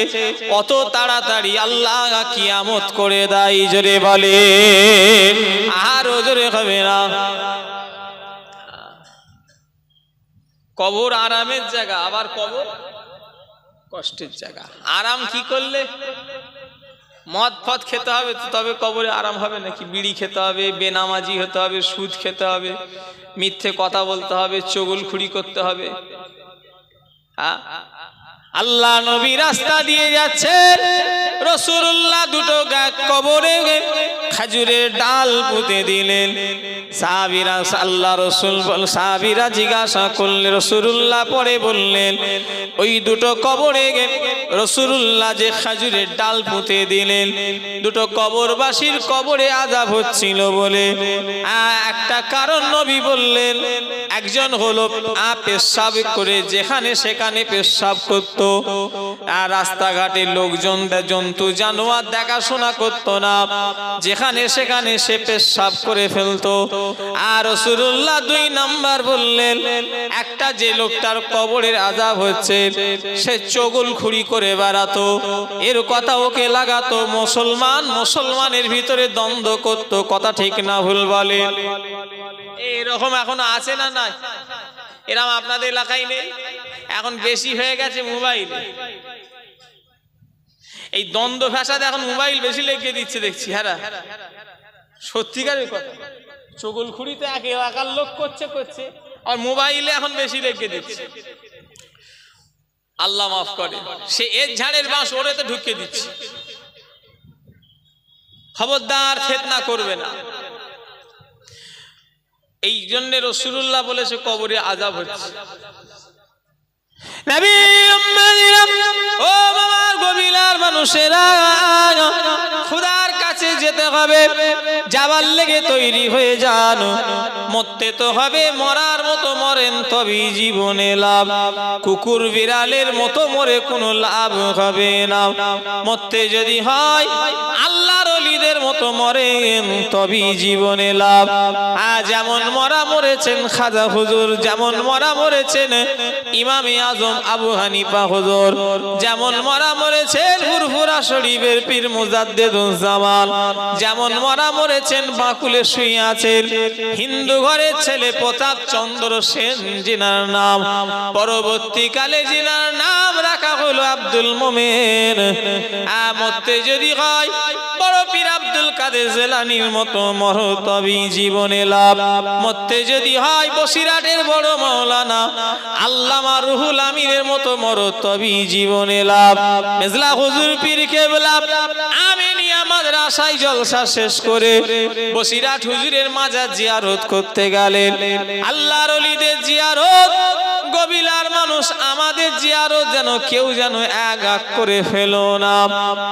কত তাড়াতাড়ি আল্লাহ কিয়ামত করে দেয়, জোরে বলে আর জোরে হবে না। কবর আরামের জায়গা, আবার কবর কষ্টের জায়গা। আরাম কি করলে? মদ ফদ খেতে হবে তো তবে কবরে আরাম হবে নাকি? বিড়ি খেতে হবে, বেনামাজি হতে হবে, সুদ খেতে হবে, মিথ্যে কথা বলতে হবে, চগলখুড়ি করতে হবে। আল্লাহ নবী রাস্তা দিয়ে যাচ্ছেন, রাসূলুল্লাহ দুটো কবরে খেজুরের ডাল পুঁতে দিলেন। সাহাবীরা আল্লাহ রাসূল সাহাবীরা জিজ্ঞাসা করলেন, রাসূলুল্লাহ পরে বললেন ওই দুটো কবরে রাসূলুল্লাহ যে খেজুরের ডাল পুঁতে দিলেন, দুটো কবরবাসীর কবরে আযাব হচ্ছিল বলে একটা কারণ নবী বললেন। একজন হলো পেশাব করে যেখানে সেখানে পেশাব করত, আর রাস্তাঘাটে লোকজন জন্তু জানোয়ার দেখাশোনা করত না, যেখানে সেখানে সে পেশাব করে ফেলতো। আর রাসূলুল্লাহ 2 নাম্বার বললেন, একটা যে লোকটার কবরের আযাব হচ্ছে সে চগলখুড়ি করে বেড়াতো, এর কথা ওকে লাগাতো, মুসলমানের ভিতরে দ্বন্দ্ব করত। কথা ঠিক না ভুল বলে? এরকম এখনো আছে না? নাই এরকম আপনাদের এলাকায় নেই? এখন বেশি হয়ে গেছে মোবাইল। এই দ্বন্দ্ব ফ্যাসাদ এখন মোবাইল বেশি লেগে দিচ্ছে দেখছি। হ্যাঁ, সত্যিকারের কথা। চগলখুড়িতে একার লোক করছে আর মোবাইলে এখন বেশি লেগে দিচ্ছে। আল্লাহ মাফ করে, সে এর ঝাড়ের বাঁশ ওরেতে ঢুকে দিচ্ছে। খবরদার ফিতনা করবে না। এই জন্য রাসূলুল্লাহ বলেছে কবরে আযাব হচ্ছে। নবী ও বাবা গবিলার মানুষেরা, খোদার কাছে যেতে হবে, যাবার লেগে তৈরি হয়ে যান। মরতে তো হবে, মরার মতো মরেন তবেই জীবনে লাভ। কুকুর বিড়ালের মতো মরে কোনো লাভ হবে না। মরতে যদি হয় আল্লাহর ওলিদের মতো মরেন তবেই জীবনে লাভ। যেমন মরা মরেছেন খাজা হুজুর, যেমন মরা মরেছেন ইমামে আজম আবু হানিফা হুজুর, যেমন মরা মরেছেন ফুরফুরা শরীফের পীর মুজাদ্দেদুজ্জামান, যেমন মরা মরেছেন বাকুলে শুয়ে আছেন হিন্দু ঘরের ছেলে প্রতাপ চন্দ্র সেন, জিনার নাম পরবর্তীকালে জিনার নাম রাখা হলো আব্দুল মোমেন। মরতে যদি হয় বড় পীর আব্দুল কাদের জিলানীর মতো মরো তবেই জীবনে লাভ। মরতে যদি হয় বসিরহাটের বড় মাওলানা আল্লামা রুহুল আমিনের মতো মরো তবেই জীবনে লাভ। মেজলা হুজুর পীর কেবলা আমিনিয়া মাদ্রাসায় জলসা শেষ করে বসিরহাট হুজুরের মাজার জিয়ারত করতে গেলেন। আল্লাহর ওলিদের জিয়ারত, গবিলার মানুষ আমাদের জিয়ারত যেন কেউ যেন এক করে ফেলো না।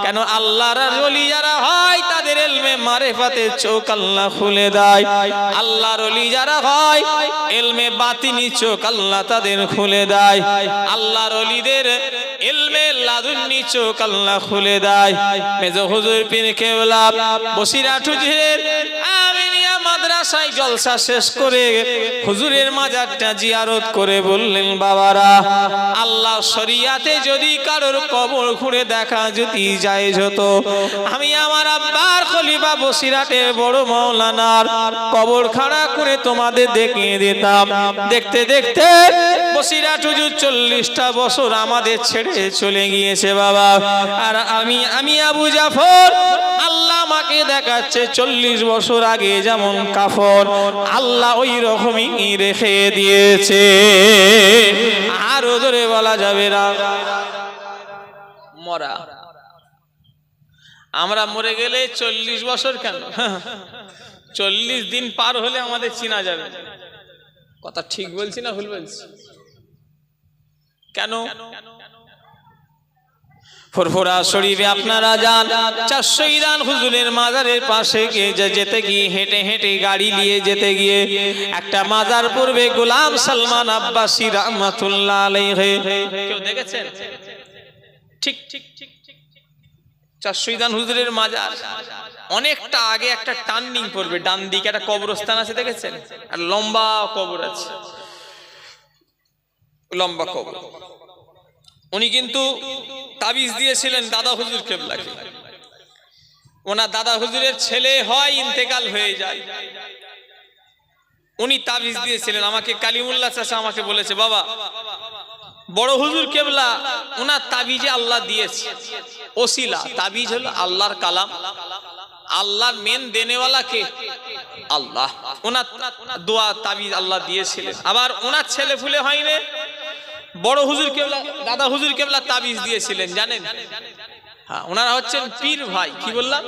কেন আল্লাহর ওলি যারা হয় তাদের ইলমে মারিফাতের চোখ আল্লাহ খুলে দেয়। আল্লাহর ওলি যারা হয় ইলমে বাতিনি চোখ আল্লাহ তাদের খুলে দেয়। আল্লাহর ওলিদের ইলমে লাদুন্নি চোখ আল্লাহ খুলে দেয়। মেজো হুজুর পীর কেবলা বসিরহাট হুজুরের আমিনিয়া মাদ্রাসায় জলসা শেষ করে হুজুরের মাজারটা জিয়ারত করে বললেন, বাবারা আল্লাহ শরিয়াতে যদি কারোর কবর ঘুরে দেখা যদি জায়েজ হতো, আমি আমার আব্বার খলিফা বসিরহাটের বড় মাওলানার কবর খাড়া করে তোমাদের দেখিয়ে দিতাম। দেখতে দেখতে বসিরহাট হুজুর 40টা বছর আমাদের ছেড়ে চলে গিয়েছে বাবা। আর আমি আবু জাফর আল্লাহ আমাকে দেখাচ্ছে 40 বছর আগে যেমন কাফন আল্লাহ ওই রকমই রেখে দিয়েছে। আর জোরে বলা যাবে না। মরা আমরা মরে গেলে 40 বছর কেন 40 দিন পার হলে আমাদের চিনা যাবে। কথা ঠিক বলছি না ভুল বলছি? কেন? ফুরফুরা শরীফে আপনারা যান, 400 ইরান হুজুরের মাজারের পাশে যেতে গিয়ে হেঁটে হেঁটে গাড়ি নিয়ে যেতে গিয়ে একটা মাজার পড়বে গোলাম সালমান আব্বাসী রাহমাতুল্লাহ আলাইহি। কেউ দেখেছেন? ঠিক 400 ইরান হুজুরের মাজার অনেকটা আগে একটা টার্নিং পড়বে, ডান দিকে একটা কবরস্থান আছে দেখেছেন? আর লম্বা কবর আছে, লম্বা কবর। উনি কিন্তু তাবিজ দিয়েছিলেন দাদা হুজুর কেবলাকে। ওনার দাদা হুজুরের ছেলে হয় ইন্তেকাল হয়ে যায়, উনি তাবিজ দিয়েছিলেন। আমাকে কালিমুল্লাহ চাচা আমাকে বলেছে, বাবা বড় হুজুর কেবলা ওনার তাবিজে আল্লাহ দিয়েছে ওসিলা। তাবিজ হলো আল্লাহর কালাম, আল্লাহর মেন দেনেওয়ালা কে? আল্লাহ। ওনার দোয়া তাবিজ আল্লাহ দিয়েছিলেন। আবার ওনার ছেলে ফুলে হয়নি, বড় হুজুর কেবলা দাদা হুজুর কেবলা তাবিজ দিয়েছিলেন, জানেন? হ্যাঁ, ওনারা হচ্ছেন পীর ভাই। কি বললাম?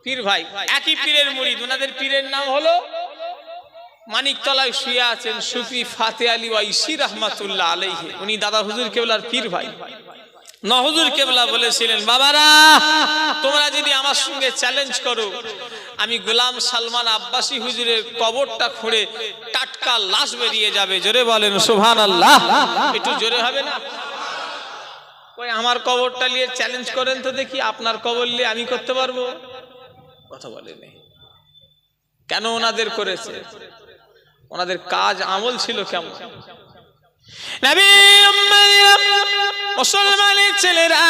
পীর ভাই, একই পীরের মুরিদ। ওনাদের পীরের নাম হলো মানিকতলায় শুয়ে আছেন সুফি ফাতে আলী ওয়াইসি রহমাতুল্লাহ আলাইহি। উনি দাদা হুজুর কেবলার পীর ভাই। হুজুর কেবলা বলেছিলেন, বাবারা তোমরা যদি আমার সঙ্গে চ্যালেঞ্জ করো, আমি গোলাম সালমান আব্বাসী হুজুরের কবরটা খুঁড়ে টাটকা লাশ বেরিয়ে যাবে। জোরে বলেন সুবহানাল্লাহ। একটু জোরে হবে না? ওই আমার কবরটা নিয়ে চ্যালেঞ্জ করেন তো দেখি, আপনার কবর নিয়ে আমি করতে পারবো? কথা বলেনি। কেন ওনাদের করেছে? ওনাদের কাজ আমল ছিল কেমন? নবী মুসলমানের ছেলেরা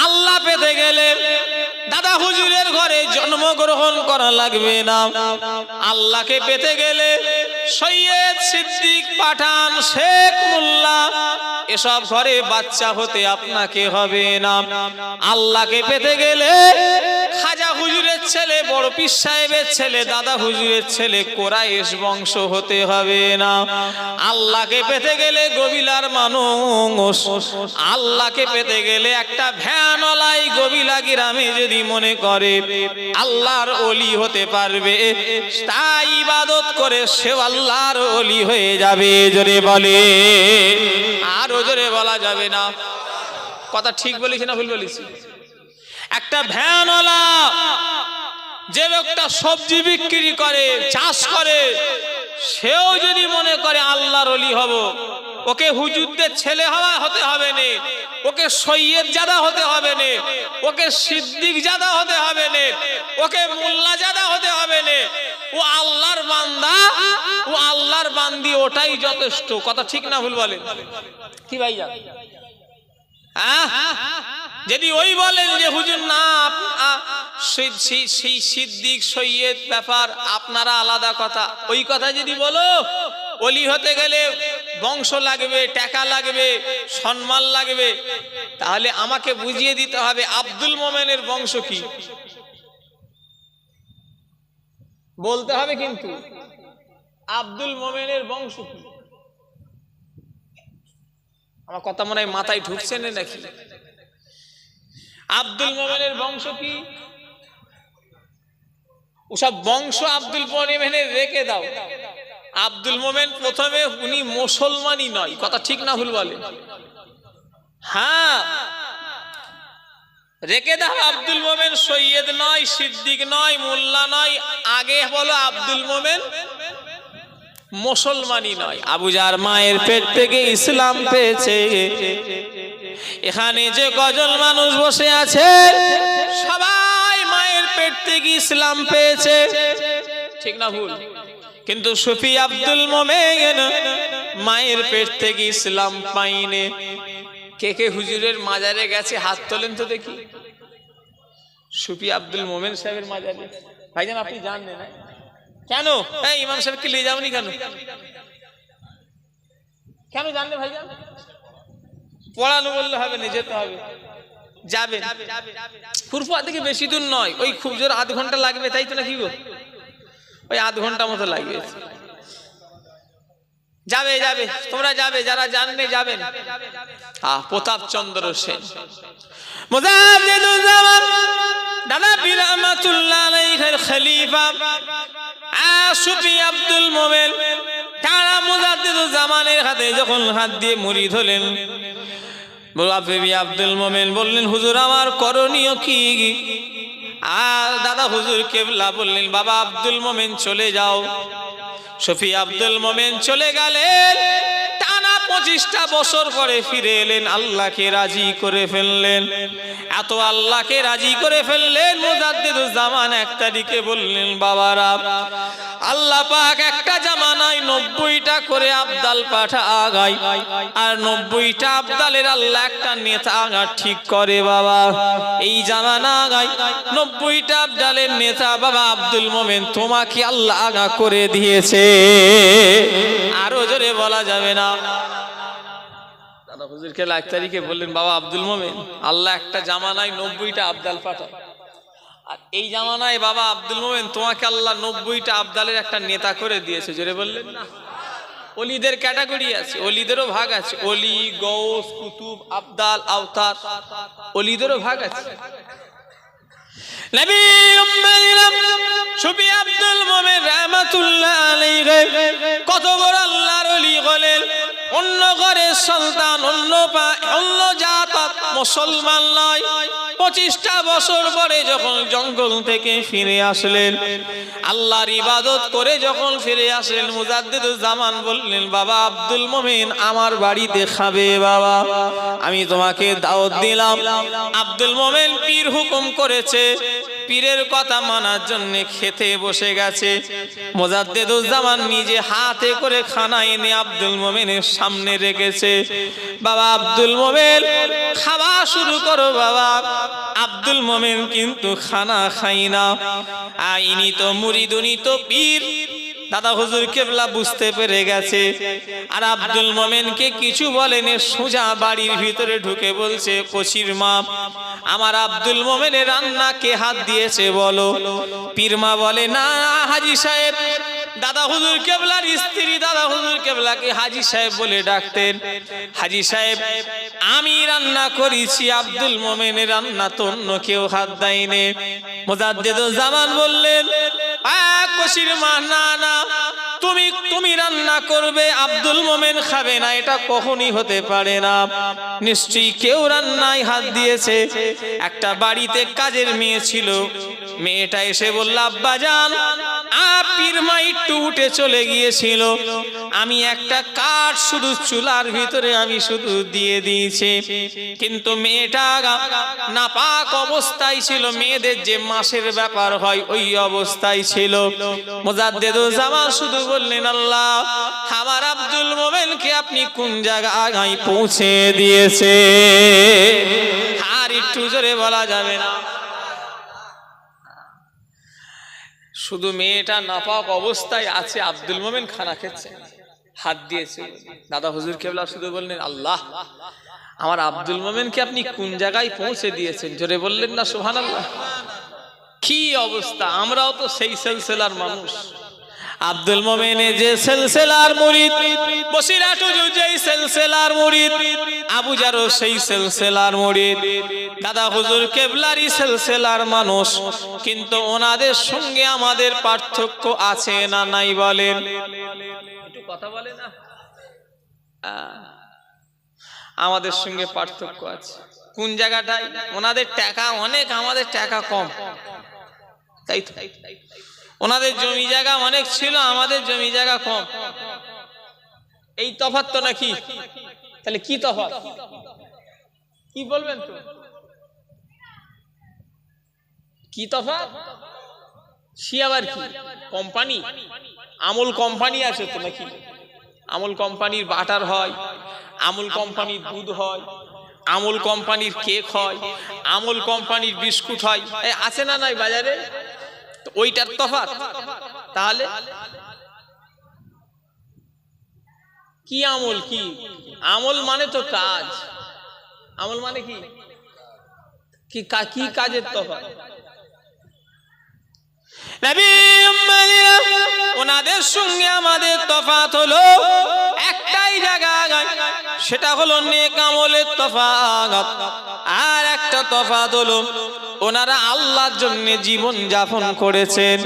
আল্লাহ পেতে গেলে দাদা হুজুরের ঘরে জন্মগ্রহণ করা লাগবে না। আল্লাহকে পেতে গেলে সৈয়দ সিদ্দিক পাঠান শেখ মোল্লা এসব ঘরে বাচ্চা হতে আপনাকে হবে না। আল্লাহকে পেতে গেলে খাজা হুজুরের ছেলে, বড় পীর সাহেবের ছেলে, দাদা হুজুরের ছেলে কোরাইশ বংশ হতে হবে না। আল্লাহকে পেতে গেলে গবিলার মানুষ, আল্লাহকে পেতে গেলে একটা ভ্যানলাই গবিলা গ্রামে যদি মনে করে আল্লাহর ওলি হতে পারবে, তাই ইবাদত করে সে আল্লাহর ওলি হয়ে যাবে। জোরে বলে, আরো জোরে বলা যাবে না? কথা ঠিক বলেছি না ভুল বলেছি? একটা ভ্যানওয়ালা, যে লোকটা সবজি বিক্রি করে, চাষ করে, সেও যদি মনে করে আল্লাহর ওলি হব, ওকে হুজুরদের ছেলে হতে হবে না, ওকে সৈয়দ জাদা হতে হবে না, ওকে সিদ্দিক জাদা হতে হবে না, ওকে মোল্লা জাদা হতে হবে না। ও আল্লাহর বান্দা, ও আল্লাহর বান্দি, ওটাই যথেষ্ট। কথা ঠিক না ভুল বলেন? কি ভাইজান? যদি ওই বলেন যে হুজুর না সেই সিদ্দিক সৈয়দ ব্যাপার আপনারা আলাদা কথা, ওই কথা যদি বলো, ওলি হতে গেলে বংশ লাগবে, টাকা লাগবে, সম্মান লাগবে, তাহলে আমাকে বুঝিয়ে দিতে হবে আব্দুল মোমেনের বংশ কি, বলতে হবে। কিন্তু আব্দুল মোমেনের বংশ কি? আমার কথা মনে হয় মাথায় ঢুকছে না নাকি? আব্দুল মোমেনের বংশ কি? ওসব বংশ আব্দুল মোমেনের রেখে দাও। আব্দুল মোমেন প্রথমে উনি মুসলমানই নয়। কথা ঠিক না ভুল বলে? হ্যাঁ, রেখে দাও। আব্দুল মোমেন সৈয়দ নয়, সিদ্দিক নয়, মোল্লা নয়। আগে বলো আব্দুল মোমেন মুসলমানই নয়। আবুজার মায়ের পেট থেকে ইসলাম পেয়েছে। এখানে যে কজন মানুষ বসে আছে সবাই মায়ের পেট থেকে ইসলাম পেয়েছে, ঠিক না ভুল? কিন্তু সুফি আব্দুল মোমেন মায়ের পেট থেকে ইসলাম পাইনি। কে কে হুজুরের মাজারে গেছে হাত তোলেন তো দেখি। সুফি আব্দুল মোমেন সাহেবের মাজারে ভাইজান আপনি জানেন না কেন? হ্যাঁ, ইমাম সাহেবকে নিয়ে যাওনি কেন? কেন জানলে ভাইজান? পড়ানো বললে হবে না, যেতে হবে। যাবে ফুরফুয়া থেকে বেশি দূর নয়, ওই খুব জোর আধ ঘন্টা লাগবে, তাই তো নাকি গো? ওই আধ ঘন্টা মতো লাগবে। যাবে যাবে, তোমরা যাবে, যারা জানবে যাবেন। প্রতাপ চন্দ্র সেন মুজাদ্দিদুজ্জামান দাদা পীর রহমাতুল্লাহ আলাইহির খলিফা সুফি আব্দুল মোমেন তারা মুজাদ্দিদুজ্জামানের হাতে যখন হাত দিয়ে মুরিদ হলেন, আব্দুল মোমেন বললেন, হুজুর আমার করণীয় কি? আর দাদা হুজুর কেবলা বললেন, বাবা আব্দুল মোমেন চলে যাও। সুফি আব্দুল মোমেন চলে গেলেন। টানা 25টা বছর পরে ফিরে এলেন, আল্লাহকে রাজি করে ফেললেন। এত আল্লাহকে রাজি করে ফেললেন, মুজাদ্দিদুজ্জামান 1 তারিখে বললেন, বাবারা আল্লাহ পাক একটা জামানায় 90টা করে আবদাল পাঠায়, আর 90টা আবদালের আল্লাহ একটা নেতা ঠিক করে। বাবা এই জামানায় 90টা আবদালের নেতা বাবা আব্দুল মোমেন তোমাকে আল্লাহ আগা করে দিয়েছে। আরো জোরে বলা যাবে না? দাদা হুজুরকে 1 তারিখে বললেন, বাবা আব্দুল মোমেন আল্লাহ একটা জামানায় 90টা আবদাল পাঠায়, আর এই জামানায় বাবা আব্দুল মোমেন তোমাকে আল্লাহ 90টা আবদালের একটা নেতা করে দিয়েছে। জোরে বললেন না? ওলিদের ক্যাটাগরি আছে, ওলিদেরও ভাগ আছে, ওলি, গৌস, কুতুব, আবদাল, আওতার, ওলিদেরও ভাগ আছে। নবী সুফি আব্দুল মোমেন রাহমাতুল্লাহ আলাইহি কত বড় আল্লাহর ওলি হলেন। অন্য ঘরের সন্তান, অন্য জাত মুসলমান নয়। 25টা বছর পরে যখন জঙ্গল থেকে ফিরে আসলেন, আল্লাহর ইবাদত করে যখন ফিরে আসলেন, মুজাদ্দিদুজ্জামান বললেন, বাবা আব্দুল মোমেন আমার বাড়িতে খাবে, বাবা আমি তোমাকে দাওয়াত দিলাম। আব্দুল মোমেন পীর হুকুম করেছে, পীরের কথা মানার জন্য খেতে বসে গেছে। মুজাদ্দিদুজ্জামান নিজে হাতে করে খানা এনে আব্দুল মোমেনের সামনে রেখেছে। বাবা আব্দুল মোমেন খাওয়া শুরু করো। বাবা আব্দুল মোমেন কিন্তু খানা খাই না, ইনি তো মুরিদ, উনি তো পীর। দাদা হুজুর কেবলা বুঝতে পেরে গেছে, আর আব্দুল মোমেনকে কিছু বলেনি, সোজা বাড়ির ভিতরে ঢুকে বলছে, কচির মা আমার আব্দুল মোমেনের রান্না কে হাত দিয়েছে বলো। পীর মা বলে, না হাজী সাহেব। দাদা হুজুর কেবলার স্ত্রী দাদা হুজুর কেবলাকে হাজী সাহেব বলে ডাকতেন। হাজী সাহেব আমি রান্না করেছি, আব্দুল মোমেনের রান্না তো অন্য কেউ হাত দেয়নি। মুজাদ্দিদুজ্জামান বললেন, কচির মা না না, তুমি রান্না করবে, আব্দুল মোমেন খাবে না, এটা কখনই হতে পারে না। নিশ্চয়ই কেউ রান্নায় হাত দিয়েছে। একটা বাড়িতে কাজের মেয়ে ছিল, মেয়েটা এসে বলল, আব্বাজান পীর মা একটু উঠে চলে গিয়েছিল, আমি একটা কাঠ শুধু চুলার ভিতরে আমি শুধু দিয়ে দিয়েছি, কিন্তু মেয়েটা নাপাক অবস্থায় ছিল, মেয়েদের যে মাসের ব্যাপার হয় ওই অবস্থায় ছিল। মুজাদ্দিদুজ্জামান শুধু বললেন, আল্লাহ আমার আব্দুল মোমেনকে আপনি কোন জায়গায় পৌঁছে দিয়েছে। আর একটু জোরে বলা যাবে না? শুধু মেয়েটা নাপাক অবস্থায় আছে, আব্দুল মোমেন খানা খেচ্ছে, হাত দিয়েছে। দাদা হুজুর কেবলা শুধু বললেন, আল্লাহ আমার আব্দুল মোমেনকে আপনি কোন জায়গায় পৌঁছে দিয়েছেন। জোরে বললেন না সুবহানাল্লাহ? কি অবস্থা! আমরাও তো সেই সিলসিলার মানুষ। আব্দুল মোমেনের যে সিলসিলার মুরিদ, বসিরাট হুজুর যেই সিলসিলার মুরিদ, আবু জারও সেই সিলসিলার মুরিদ, দাদা হুজুর কেবলারই সিলসিলার মানুষ। কিন্তু ওনাদের সঙ্গে আমাদের পার্থক্য আছে না নাই বলেন? একটু কথা বলে না? আমাদের সঙ্গে পার্থক্য আছে। কোন জায়গাটায়? ওনাদের টাকা অনেক, আমাদের টাকা কম, তাই তো? ওনাদের জমি জায়গা অনেক ছিল, আমাদের জমি জায়গা কম। এই তফাৎ তো নাকি? তাহলে কি তফাৎ? কি বলবেন তো? কি তফাৎ? সে আবার কি কোম্পানি? আমুল কোম্পানি আছে তো নাকি? আমুল কোম্পানির বাটার হয়, আমুল কোম্পানির দুধ হয়, আমুল কোম্পানির কেক হয়, আমুল কোম্পানির বিস্কুট হয়, আছে না নাই বাজারে? ওইটার তফাৎ। তাহলে কি আমল? কি আমল মানে তো কাজ। আমল মানে কি? কি কাজের তফাৎ? ওনাদের সঙ্গে আমাদের তফাৎ হলো একটাই জায়গায়, সেটা হলো নেক আমলের তফাৎ। আর একটা তফাৎ হলো ওনারা আল্লাহর জন্য জীবন যাপন করেছেন,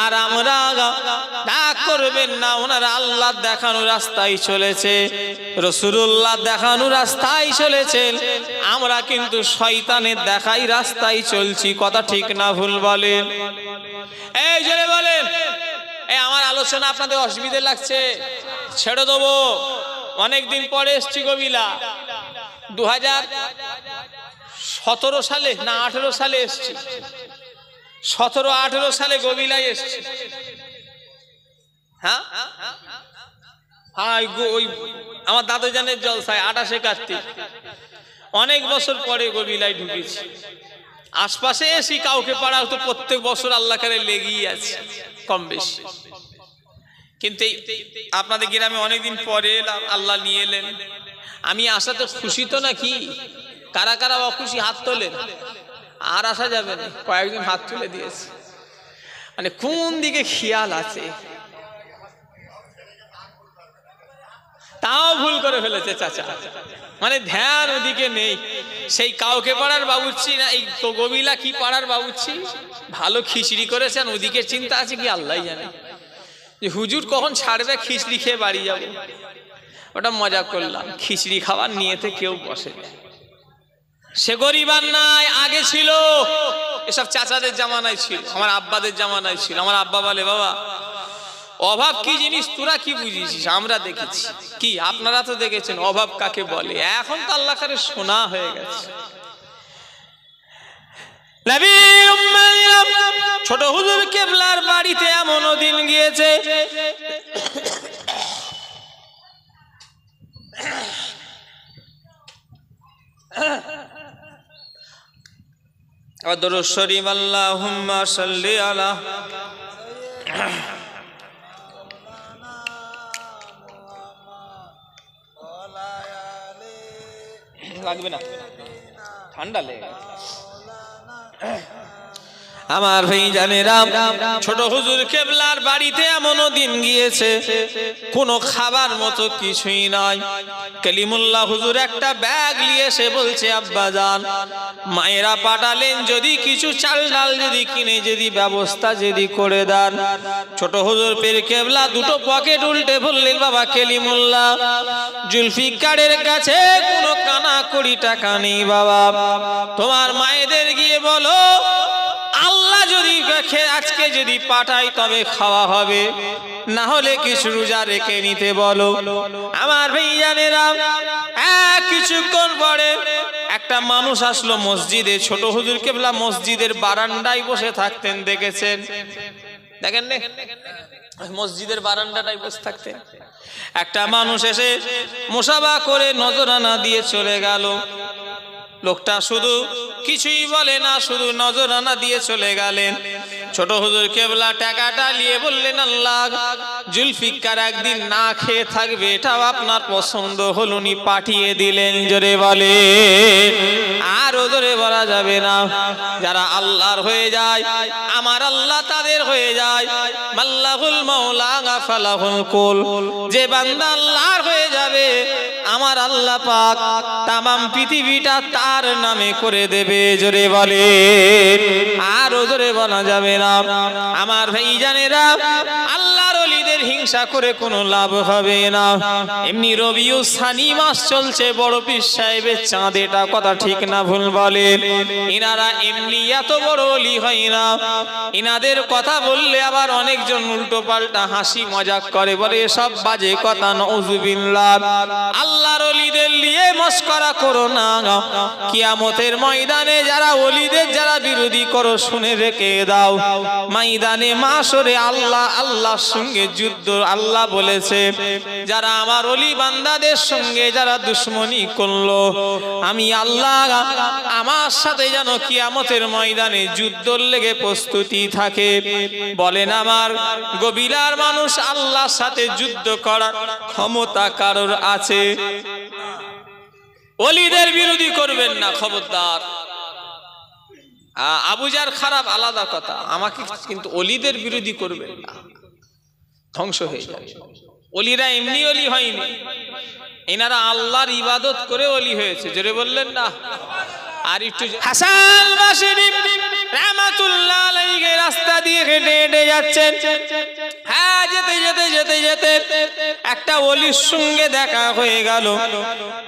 আর আমরা রাগ করবেন না, ওনারা আল্লাহ দেখানো রাস্তায় চলেছে, রাসূলুল্লাহ দেখানো রাস্তায় চলেছেন। আমরা কিন্তু শয়তানের দেখাই রাস্তায় চলছি। কথা ঠিক না ভুল বলেন? এই জোরে বলেন। এই আমার আলোচনা আপনাদের অসুবিধা লাগছে? ছেড়ে দেবো? অনেকদিন পরে এসছি গবিলা, 2017 সালে না 18 সালে এসছি, 17-18 সালে গবিলায় এসছি। হ্যাঁ হ্যাঁ, ওই আমার দাদু জানের জলসায় 28 কার্তিক, অনেক বছর পরে গবিলায় ঢুকেছি। আশপাশে এসি কাউকে পাড়া তো প্রত্যেক বছর আল্লাহ করে লেগেই আছে কম বেশি, কিন্তু আপনাদের গ্রামে অনেকদিন পরে এলাম, আল্লাহ নিয়ে এলেন। আমি আসাতে খুশি তো নাকি? কারা কারা অখুশি হাত তোলেন। আর আসা যাবে না, কয়েকজন হাত তুলে দিয়েছে। মানে কোন দিকে খেয়াল আছে, তাও ভুল করে ফেলেছে চাচা, মানে ধ্যান ওদিকে নেই। সেই কাউকে পাড়ার বাবুচ্ছি না, এই গবিলা কি পাড়ার বাবুচ্ছি ভালো খিচড়ি করেছেন, ওদিকে চিন্তা আছে কি আল্লাহ জানে। যে হুজুর কখন ছাড়বে, খিচড়ি খেয়ে বাড়ি যাবো, ওটা মজা করলাম। খিচড়ি খাবার নিয়েতে কেউ বসে না। সে গরিবার নাই, আগে ছিল, এসব চাচাদের জামানায় ছিল, আমার আব্বাদের জামানায় ছিল। আমার আব্বা বলে, বাবা অভাব কি জিনিস তোরা কি বুঝিস, আমরা দেখেছি। কি আপনারা তো দেখেছেন অভাব কাকে বলে। এখন তো আল্লাহ করে শোনা হয়ে গেছে। ছোট হুজুর কেবলার বাড়িতে এমনও দিন গিয়েছে, দরুদ শরীফ আল্লাহুম্মা সাল্লি আলা লাগবে না, ঠান্ডা লেগে আমার ভাই জানেরা। ছোট হুজুর কেবলার বাড়িতে এমনও দিন গিয়েছে কোনো খাবার মতো কিছুই নাই। কালিমুল্লাহ হুজুর একটা ব্যাগ নিয়ে এসে বলছে, আব্বা জান মায়েরা পাঠালেন যদি কিছু চাল ডাল যদি কিনে যদি ব্যবস্থা যদি করে দেন। ছোট হুজুর পীর কেবলা দুটো পকেট উল্টে বললেন, বাবা কালিমুল্লাহ জুলফিকারের কাছে কোনো কানা কড়ি টাকা নেই বাবা, তোমার মায়েদের গিয়ে বলো আল্লাহ যদি আজকে যদি পাঠাই তবে খাওয়া হবে, না হলে কিছু রোজা রেখে নিতে বলো। আমার ভাইজানেরা কিছুক্ষণ পরে একটা মানুষ আসলো মসজিদে। ছোট হুজুর কেবলা মসজিদের বারান্দায় বসে থাকতেন, দেখেছেন? দেখেন না, মসজিদের বারান্দাটায় বসে থাকতেন। একটা মানুষ এসে মুসাফা করে নজরানা দিয়ে চলে গেল। লোকটা শুধু কিছুই বলে না, শুধু নজরানা দিয়ে চলে গেলেন। ছোট হুজুর কেবলা টাকাটা নিয়ে বললেন, আল্লাহ জুলফিকার একদিন না খেয়ে থাকবে, এটাও আপনার পছন্দ হলো নি, পাঠিয়ে দিলেন। জোরে বলে, আর জোরে বলা যাবে না। যারা আল্লাহর হয়ে যায় আমার আল্লাহ তাদের হয়ে যায়। মাল্লাহুল মাওলা ফালাহুল কুল, যে বান্দা আল্লাহর হয়ে যাবে আমার আল্লাহ পাক তামাম পৃথিবীটা তার নামে করে দেবে। জোরে বলে, আর জোরে বলা যাবে না। আমার ভাইজানেরা আল্লাহর ওলিদের হিংসা করে কোনো লাভ হবে না। এমনি রবিউ সানি মাস চলছে, বড় পীর সাহেবের চাঁদ, এটা কথা ঠিক না ভুল বলেন? ইনারা এমনি এত বড় ওলি হয় না। ইনাদের কথা বললে আবার অনেকজন উল্টো পাল্টা হাসি মজাক করে, বলে এসব বাজে কথা, নাউযুবিল্লাহ। আল্লাহর ওলিদের নিয়ে মস্করা করো না। কিয়ামতের ময়দানে যারা ওলিদের যারা বিরোধী করো শুনে রেখে দাও, ময়দানে মাশরে আল্লাহ আল্লাহর সঙ্গে যুদ্ধ। আল্লাহ বলেছে যারা আমার ওলি বান্দাদের সঙ্গে যারা দুশমনি করলো, আমি আল্লাহ আমার সাথে যেন কিয়ামতের ময়দানে যুদ্ধ লেগে প্রস্তুতি থাকে। বলেন আমার গবিলার মানুষ আল্লাহর সাথে যুদ্ধ করার ক্ষমতা কারোর আছে? ওলিদের বিরোধী করবেন না, খবরদার। আবুজার খারাপ আলাদা কথা, আমাকে কিন্তু ওলিদের বিরোধী করবেন না, ধ্বংস হয়ে যাবে। ওলিরা এমনি ওলি হয়নি, এনারা আল্লাহর ইবাদত করে ওলি হয়েছে। জোরে বললেন না? আর একটু হাসান বাসরি রাহমাতুল্লাহ আলাইহি রাস্তা দিয়ে হেঁটে হেঁটে যাচ্ছেন। হ্যাঁ, যেতে যেতে যেতে যেতে একটা ওলির সঙ্গে দেখা হয়ে গেল।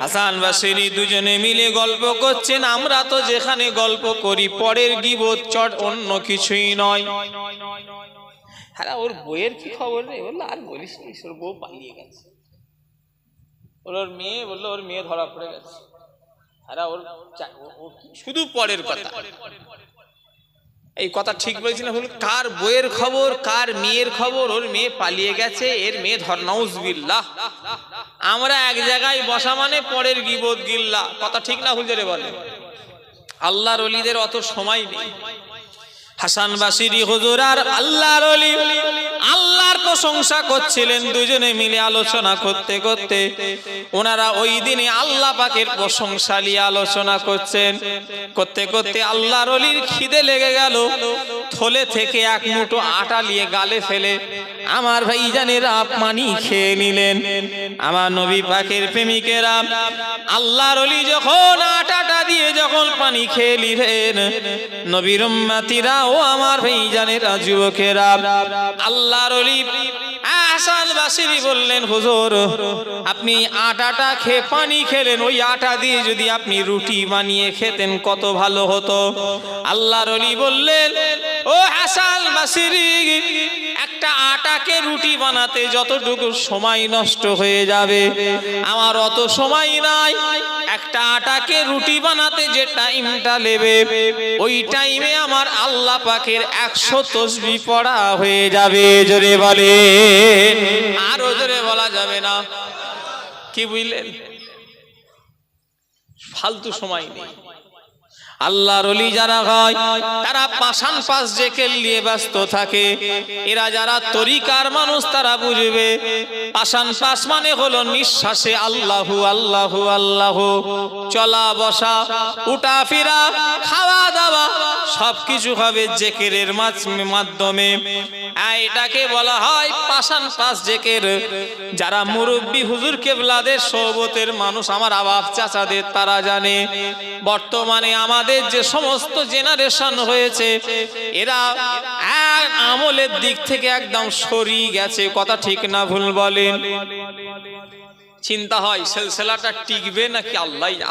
হাসান বাসরি দুজনে মিলে গল্প করছেন। আমরা তো যেখানে গল্প করি পরের গীবত চট, অন্য কিছুই নয়। হ্যাঁ, ওর বইয়ের কি খবর নেই? বললো আর বলিস নি, ওর বউ পালিয়ে গেছে। ওর মেয়ে বললো ওর মেয়ে ধরা পড়ে গেছে। আরে ওর শুধু পরের কথা, এই কথা ঠিক বলেছি না ভুল? কার বইয়ের খবর, কার মেয়ের খবর, ওর মেয়ে পালিয়ে গেছে, এর মেয়ে ধর, নাউজুবিল্লাহ। আমরা এক জায়গায় বসা মানে পরের গীবত গিল্লা, কথা ঠিক না ভুল জোরে বলে? আল্লাহর ওলিদের অত সময় নেই। হাসান বাসরি হুজুর আর আল্লাহর ওলি আল্লাহর প্রশংসা করছিলেন, দুজনে মিলে আলোচনা করতে করতে ওনারা ওই দিনে আল্লাহ পাকের প্রশংসা নিয়ে আলোচনা করছেন। করতে করতে আল্লাহর ওলির খিদে লেগে গেল, থলে থেকে এক মুঠো আটা নিয়ে গালে ফেলে আমার ভাইজানেরা পানি খেয়ে নিলেন। আমার নবী পাকের প্রেমিকেরা আল্লাহর ওলি যখন আটাটা দিয়ে যখন পানি খেয়ে নিলেন, নবীর উম্মতিরা ও আমার ভাইজানেরা যুবকেরা, আল্লাহর ওলি হাসান বাসরি বললেন, হুজুর আপনি আটাটা খেয়ে পানি খেলেন, ওই আটা দিয়ে যদি আপনি রুটি বানিয়ে খেতেন কত ভালো হতো। আল্লাহর ওলি বললেন, ও হাসান বাসরি, একটা আটাকে রুটি বানাতে যতটুকু সময় নষ্ট হয়ে যাবে আমার অত সময় নাই। একটা আটাকে রুটি বানাতে যে টাইমটা নেবে ওই টাইমে আমার আল্লাহ পাকের 100 তাসবিহ পড়া হয়ে যাবে। জোরে বলে, আরো জোরে বলা যাবে না? কি বুঝলেন? ফালতু সময় নেই। আল্লাহর ওলি যারা হয় তারা পাশান পাশ জেকের নিয়ে ব্যস্ত থাকে। এরা যারা তরিকার মানুষ তারা বুঝবে, পাশান পাশ মানে হলো নিঃশ্বাসে আল্লাহু আল্লাহু আল্লাহু, চলা বসা উঠা ফিরা খাওয়া দাওয়া সবকিছু হবে জেকেরের মাধ্যমে। এটাকে বলা হয় পাশান পাশ জেকের। যারা মুরব্বী হুজুর কেবলাদের সোহবতের মানুষ, আমার আবাব চাচাদের, তারা জানে বর্তমানে আমাদের যে সমস্ত জেনারেশন হয়েছে এরা এক আমলের দিক থেকে একদম সরিয়ে গেছে, কথা ঠিক না ভুল বলেন? চিন্তা হয় সিলসিলাটা টিকবে নাকি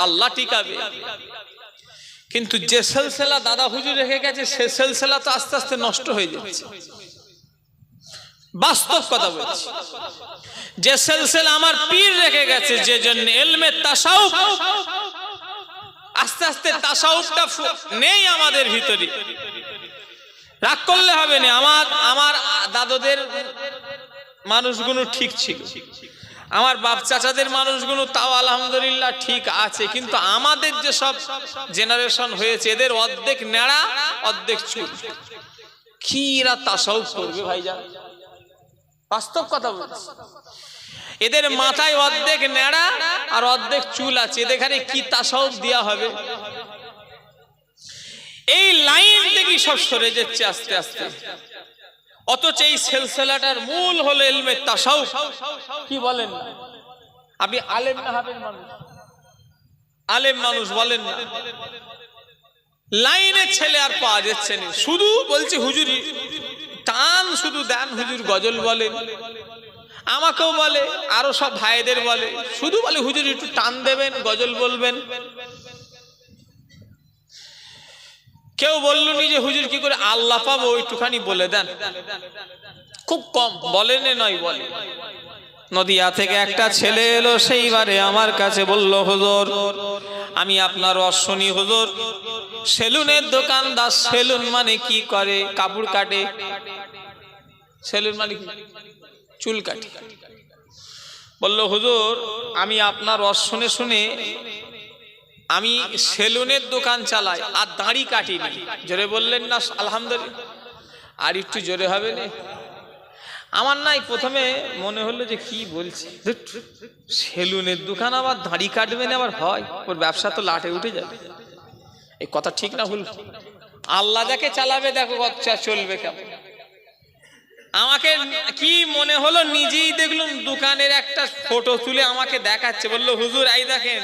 আল্লাহ টিকাবে, কিন্তু যে সিলসিলা দাদা হুজুর রেখে গেছে সে সিলসিলা তো আস্তে আস্তে নষ্ট হয়ে যাচ্ছে। বাস্তব কথা বলছি, যে সিলসিলা আমার পীর রেখে গেছে, যে জন্য ইলমে তাসাউফ, আস্তে আস্তে তাসাউফটা নেই আমাদের ভিতরে। রাগ করলে হবে না, আমার দাদুদের মানুষগুলো ঠিক ছিল, আমার বাপ চাচাদের মানুষগুলো তাও আলহামদুলিল্লাহ ঠিক আছে, কিন্তু আমাদের যে সব জেনারেশন হয়েছে এদের অর্ধেক নেড়া অর্ধেক চুল। কি এরা তাসাউফ করবে ভাইজান? বাস্তব কথা বলছি, এদের মাথায় অর্ধেক নেড়া আর অর্ধেক চুল আছে, এখানে কি তাসাউফ দেয়া হবে? এই লাইন থেকে সব সরে যাচ্ছে আস্তে আস্তে। অথচ এই সিলসিলাটার মূল হলো ইলমে তাসাউফ। কি বলেন না? আপনি আলেম না হাফেজ মানুষ, আলেম মানুষ বলেন না, লাইনের ছেলে আর পাওয়া যাচ্ছে না। শুধু বলছে হুজুর টান শুধু দেন, হুজুর গজল বলেন, আমাকেও বলে, আরো সব ভাইদের বলে, শুধু বলে হুজুর একটু টান দেবেন, গজল বলবেন। কেউ বললো নি যে হুজুর কি করে আল্লাহ পাবো একটুখানি বলে দেন, খুব কম বলেন, নয় বলে। নদিয়া থেকে একটা ছেলে এলো, সেইবারে আমার কাছে বলল, হুজুর আমি আপনার ওয়াজ শুনি হুজুর, সেলুনের দোকানদার। সেলুন মানে কি করে? কাপড় কাটে। সেলুন মানে কি? চুল কাটে। বলল হুজুর আমি আপনার ওয়াজ শুনে শুনে আমি সেলুনের দোকান চালাই আর দাড়ি কাটিনি। জোরে বললেন না আলহামদুলিল্লাহ? আর একটু জোরে হবে না? আমার নাই প্রথমে মনে হলো যে কি বলছি, সেলুনের দোকান আবার দাড়ি কাটবে না আবার হয়, ওর ব্যবসা তো লাটে উঠে যাবে। এই কথা ঠিক না ভুল? আল্লাহ যাকে চালাবে দেখো বাচ্চা চলবে কেমন। আমাকে কি মনে হলো, নিজেই দেখলুম দোকানের একটা ফটো তুলে আমাকে দেখাচ্ছে, বললো হুজুর এই দেখেন,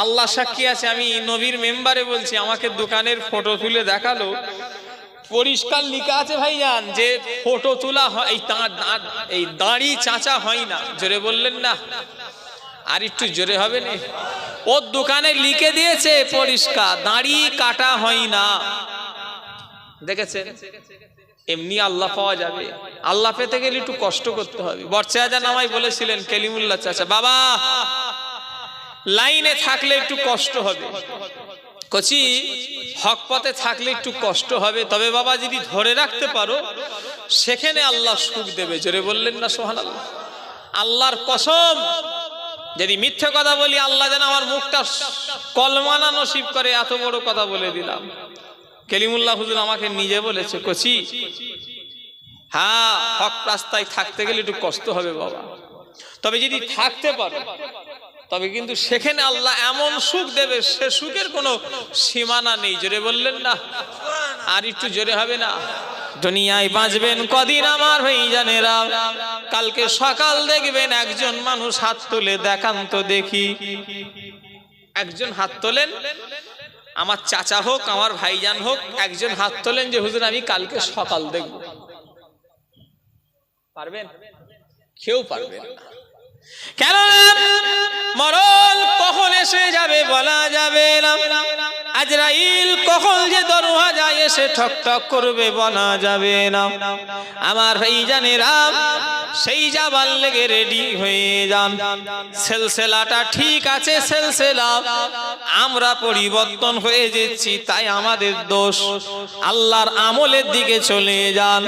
আল্লাহ সাক্ষী আছে আমি নবীর মেম্বারে বলছি, আমাকে দোকানের ফটো তুলে দেখালো, পরিষ্কার লেখা আছে ভাইজান যে ফটো তোলা হয়, এই দাড়ি চাচা হয় না। জোরে বললেন না? আর একটু জোরে হবে না? ওর দোকানে লিখে দিয়েছে পরিষ্কার, দাড়ি কাটা হয় না। দেখেছেন? এমনি আল্লাহ পাওয়া যাবে? আল্লাহ পেতে গেলে একটু কষ্ট করতে হবে। বরচাচা নামাই বলেছিলেন কেলিমুল্লাহ চাচা, বাবা লাইনে থাকলে একটু কষ্ট হবে, কচি হক পথে থাকলে একটু কষ্ট হবে, তবে বাবা যদি ধরে রাখতে পারো সেখানে আল্লাহ সুখ দেবে। জোরে বললেন না সুবহানাল্লাহ। আল্লাহর কসম, যদি মিথ্যে কথা বলি আল্লাহ যেন আমার মুখটা কলমানা নসিব করে, এত বড় কথা বলে দিলাম। কেলিমুল্লাহ হুজুর আমাকে নিজে বলেছে, কচি হ্যাঁ হক রাস্তায় থাকতে গেলে একটু কষ্ট হবে বাবা, তবে যদি থাকতে পারো তবে কিন্তু সেখানে আল্লাহ এমন সুখ দেবে, সে সুখের কোনো সীমানা নেই। জোরে বললেন না, আর একটু জোরে হবে না। দুনিয়ায় বাঁচবেন কদিন আমার ভাইজানেরা, কালকে সকাল দেখবেন একজন মানুষ হাত তুলে দেখান তো দেখি, একজন হাত তোলেন, আমার চাচা হোক আমার ভাইজান হোক, একজন হাত তোলেন যে হুজুর আমি কালকে সকাল দেখব। পারবেন? কেউ পারবেন না। কেন? মরণ কখন এসে যাবে বলা যাবে না, আজরাইল কখন যে দরওয়াজায় এসে ঠক ঠক করবে বলা যাবে না। আমার ভাইজানেরা সেই যাবার লেগে রেডি হয়ে যান। সিলসিলাটা ঠিক আছে, সিলসিলা আমরা পরিবর্তন হয়ে যাচ্ছি, তাই আমাদের দোষ। আল্লাহর আমলের দিকে চলে যান,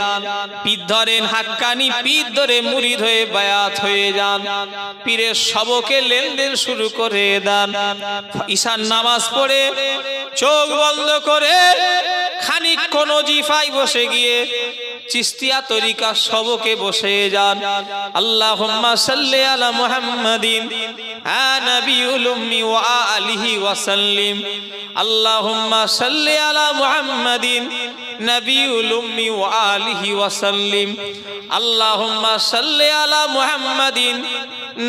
পীর ধরেন হাক্কানি, পীর ধরে মুরিদ হয়ে বায়াত হয়ে যান, পীরের সবকে লেনদেন শুরু করে দেন। ঈশার নামাজ পড়ে চোখ বন্ধ করে খানিকক্ষণ ওজিফায় বসে গিয়ে চিস্তিয়া তরিকা সবকে বসে যান। আল্লাহুম্মা সাল্লি আলা মুহাম্মাদিন নবিয়ুল উম্মি ওয়া আলিহি ওয়া সাল্লিম। আল্লাহুম্মা সাল্লি আলা মুহাম্মাদিন নবিয়ুল উম্মি ওয়া আলিহি ওয়া সাল্লিম। আল্লাহুম্মা সাল্লি আলা মুহাম্মাদিন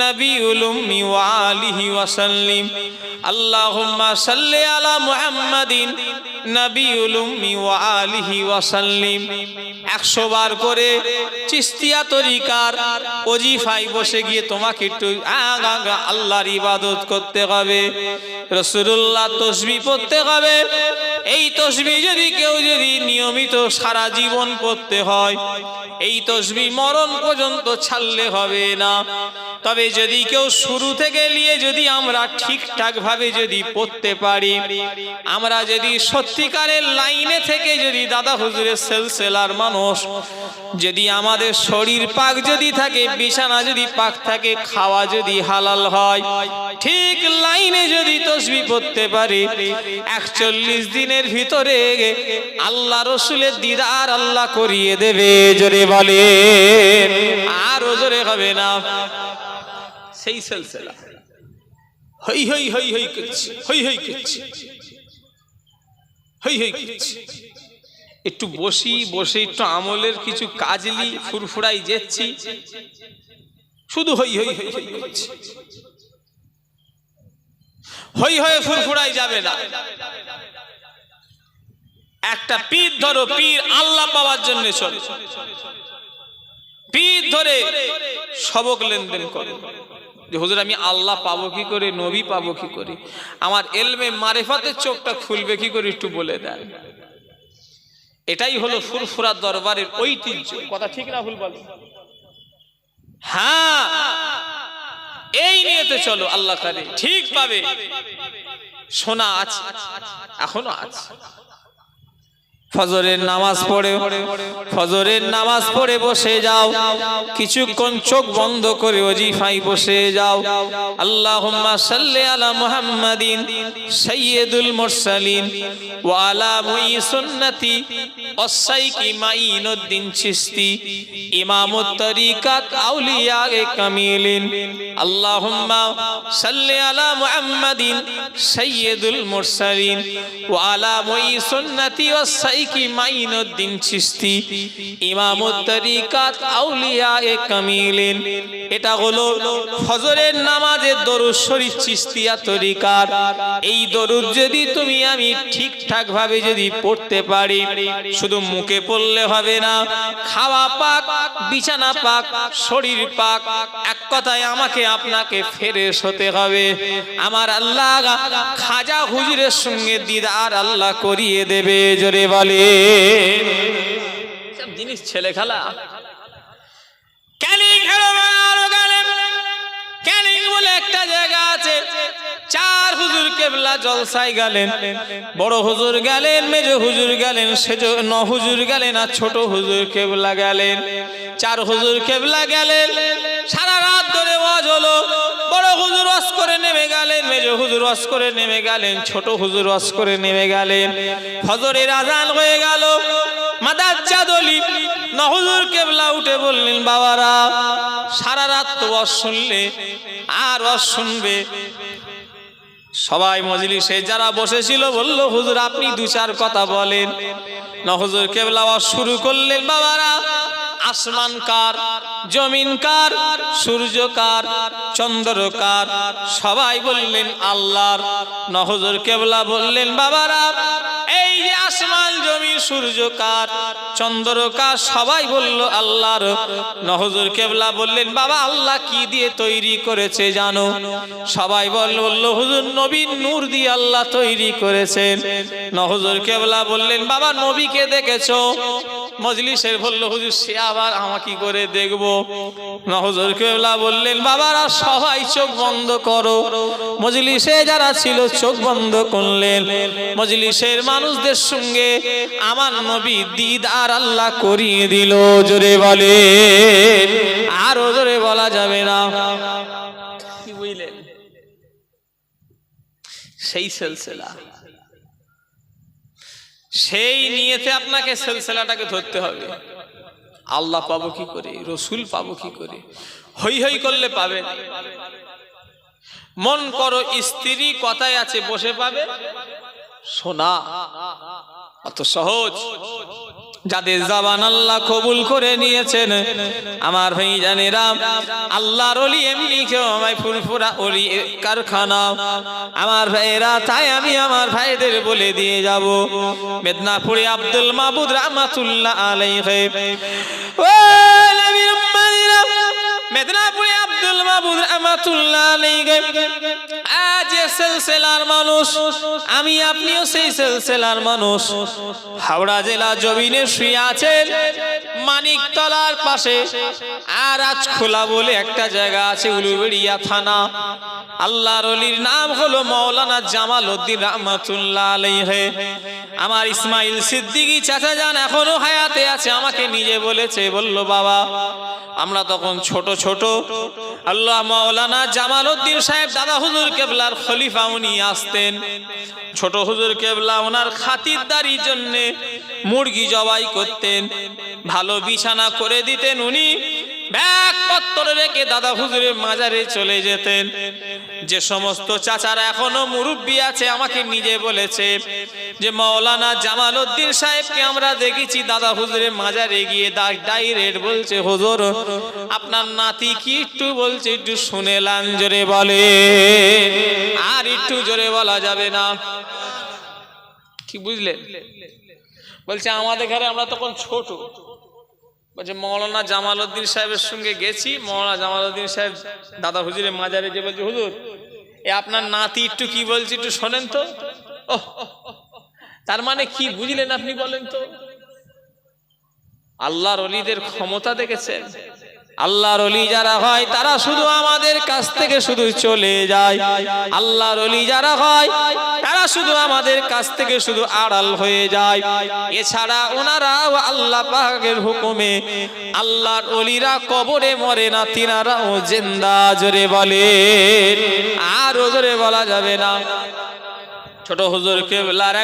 নবিয়ুল উম্মি ওয়া আলিহি ওয়া সাল্লিম। আল্লাহুম্মা সাল্লি আলা মুহাম্মাদিন নবিয়ুল উম্মি ওয়া আলিহি ওয়া সাল্লিম। 100 বার করে চিস্তিয়া তরিকার ওজিফায় বসে গিয়ে তোমাকে একটু আল্লাহর ইবাদত করতে হবে, রাসূলুল্লাহ তাসবিহ পড়তে হবে। এই তাসবিহ যদি কেউ যদি নিয়মিত সারা জীবন পড়তে হয়, এই তাসবিহ মরণ পর্যন্ত ছাড়লে হবে না। তবে যদি কেউ শুরু থেকে নিয়ে যদি আমরা ঠিকঠাক ভাবে যদি পড়তে পারি, আমরা যদি সত্যিকারের লাইনে থেকে যদি দাদা হুজুরের সিলসিলার মানুষ, যদি আমাদের শরীর পাক যদি থাকে, বিছানা যদি পাক থাকে, খাওয়া যদি হালাল হয়, ঠিক লাইনে যদি তাসবিহ পড়তে পারি, 41 দিনের ভিতরে আল্লাহ রসুলের দিদার আল্লাহ করিয়ে দেবে। জোরে বলে, আরো জোরে হবে না। সেই সিলসিলা হই হই হই হই করছি, হই হই করছি, হই হই করছি। একটু বসি, বসে একটু আমলের কিছু কাজ লি, ফুরফুরাই যাচ্ছি, শুধু হই হই হই হই করছি। হই হয়ে ফুরফুরাই যাবে না। একটা পীর ধরো, পীর আল্লাহ পাওয়ার জন্য চলো, পীর ধরে সবক লেনদেন করো যে হুজুর আমি আল্লাহ পাবো কি করে, নবী পাবো কি করে, আমার এলমে মারিফাতের চোখটা খুলবে কি করে, একটু বলে দেন। এটাই হলো ফুরফুরা দরবারের ঐতিহ্য। কথা ঠিক না ভুল বলো? হ্যাঁ, এই নিয়েতে চলো, আল্লাহ করে ঠিক পাবে। শোনা আছে, এখনো আছে। ফজরের নামাজ পড়ে, ফজরের নামাজ পড়ে বসে যাও, কিছুক্ষণ চোখ বন্ধ করে ওজিফায় বসে যাও। আল্লাহুম্মা সাল্লি আলা মুহাম্মাদিন সাইয়্যিদুল মুরসালিন ওয়া আলা মুই সুন্নতি ওয়াসাইকি মাইনুদ্দিন চিশতি ইমামুত তরিকাত আউলিয়ায়ে কামিলিন। আল্লাহুম্মা সাল্লি আলা মুহাম্মাদিন সাইয়্যিদুল মুরসালিন ওয়া আলা মুই সুন্নতি ওয়াসাইকি কি মাইনুদ্দিন চিশতি ইমামুত তরিকাত আউলিয়ায়ে কামিলিন। এটা হলো ফজরের নামাজের দরুদ শরীফ চিশতিয়া তরিকার। এই দরুদ যদি তুমি আমি ঠিকঠাক ভাবে যদি পড়তে পারি, শুধু মুখে পড়লে হবে না, খাওয়া পাক, বিছানা পাক, শরীর পাক, এক কথায় আমাকে আপনাকে ফ্রেশ হতে হবে। আমার আল্লাহ খাজা হুজুরের সঙ্গে দিদার আল্লাহ করিয়ে দেবে। জোরে বলে, সব জিনিস ছেলে খেলা। ক্যানিং ক্যানিং বলে একটা জায়গা আছে, 4 হুজুর কেবলা জলসায় গেলেন। বড় হুজুর গেলেন, মেজ হুজুর গেলেন, সেজ 9 হুজুর গেলেন, আর ছোট হুজুর কেবলা গেলেন। 4 হুজুর কেবলা গেলেন, সারা রাত ধরে ওয়াজ হলো। বড় হুজুর ওয়াজ করে নেমে গেলেন, মেজ হুজুর ওয়াজ করে নেমে গেলেন, ছোট হুজুর ওয়াজ করে নেমে গেলেন। ফজরের আজান হয়ে গেল, মাদাজ্জাদলি 9 হুজুর কেবলা উঠে বললেন, বাবারা সারা রাত তো ওয়াজ শুনলে, আর ওয়াজ শুনবে। সবাই মজলিসে যারা বসেছিল বলল, হুজুর আপনি 2-4 কথা বলেন। 9 হুজুর কেবলা ওয়াজ শুরু করলেন, বাবারা আসমান কার, জমিন কার, সূর্য কার, চন্দ্র কার? সবাই বললেন আল্লাহর। 9 হুজুর কেবলা বললেন, বাবারা এই যে আসমান, জমিন, সূর্য কার, চন্দ্র কার? সবাই বলল আল্লাহর। 9 হুজুর কেবলা বললেন, বাবা আল্লাহ কি দিয়ে তৈরি করেছে জানো? সবাই বলল, হুজুর নবীর নূর দিয়ে আল্লাহ তৈরি করেছেন। 9 হুজুর কেবলা বললেন, বাবা নবীকে দেখেছো? মজলিসের বলল, হুজুর সে আবার আমাকে কি করে দেখবো? 9 হুজুর কেবলা বললেন, বাবারা সবাই চোখ বন্ধ করো। মজলিসে যারা ছিল চোখ বন্ধ করলেন। মজলিসের মানুষদের সঙ্গে আমার নবী দিদার আল্লাহ করিয়ে দিল। জোরে বলে, আরো জোরে বলা যাবে না। কি বুঝলেন? সেই সিলসিলা, সেই নিয়েতে আপনাকে সিলসিলাটাকে ধরতে হবে। আল্লাহ পাবো কি করে, রসুল পাবো কি করে? হই হই করলে পাবে না। মন করো স্ত্রী কথায় আছে, বসে পাবে শোনা, অত সহজ। যাদের জবান আল্লাহ কবুল করে নিয়েছেন আমার ভাই জানেরা, আল্লাহর ওলি এমনি কেউ আমায় ফুরফুরা ওলি কারখানা আমার ভাইরা। তাই আমি আমার ভাইদের বলে দিয়ে যাব, মেদিনীপুরে আব্দুল মাবুদ রহমাতুল্লাহ আলাইহি, ও নবীর উম্মতিরা, মেদিনীপুরে আব্দুল মাবুদ রহমাতুল্লাহ আলাইহি আজ সিলসিলার মানুষ, আমি আপনিও সেই সিলসিলার মানুষ। হাওড়া জেলা জমিনে শুয়ে আছেন মানিকতলার পাশে, আর আজখোলা বলে একটা জায়গা আছে, উলুবেড়িয়া থানা। আল্লাহর ওলির নাম হলো মাওলানা জামাল উদ্দিন রহমাতুল্লাহ আলাইহি। আমার ইসমাইল সিদ্দিকী চাচা জান এখনো হায়াতে আছে, আমাকে নিজে বলেছে, বলল বাবা আমরা তখন ছোট ছোট, আল্লাহ মাওলানা জামাল উদ্দিন সাহেব দাদা হুজুর কেবলার খলিফা, উনি আসতেন। ছোট হুজুর কেবলা ওনার খাতিরদারির জন্য মুরগি জবাই করতেন, ভালো বিছানা করে দিতেন। উনি ব্যাগপত্র রেখে দাদা হুজুরের মাজারে চলে যেতেন। যে সমস্ত চাচারা এখনো মুরব্বী আছে আমাকে নিজে বলেছে যে মাওলানা জামাল উদ্দিন সাহেবকে আমরা দেখেছি দাদা হুজুরের মাজারে গিয়ে ডাইরেক্ট বলছে, হুজুর আপনার নাতি কি একটু বলছে, একটু শুনেলাম, জোরে বলে, আর একটু জোরে বলা যাবে না। কি বুঝলেন? বলছে আমাদের ঘরে আমরা তখন ছোট, বলছে মাওলানা জামাল উদ্দিন সাহেবের সঙ্গে গেছি। মাওলানা জামাল উদ্দিন সাহেব দাদা হুজুরের মাজারে যে বলছে, হুজুর এ আপনার নাতি একটু কি বলছে, একটু শোনেন তো। তার মানে কি বুঝলেন আপনি বলেন তো? আল্লাহর ওলিদের ক্ষমতা দেখেছেন? আল্লাহর ওলি যারা হয় তারা শুধু আমাদের কাছ থেকে শুধু চলে যায়। আল্লাহর ওলি যারা হয় তারা শুধু আমাদের কাছ থেকে শুধু আড়াল হয়ে যায়। এছাড়া ওনারাও আল্লাহ পাকের হুকুমে, আল্লাহর ওলিরা কবরে মরে না, তিনারাও জিন্দা। জোরে বলে, আর জোরে বলা যাবে না। ছোট হুজুর কেবলার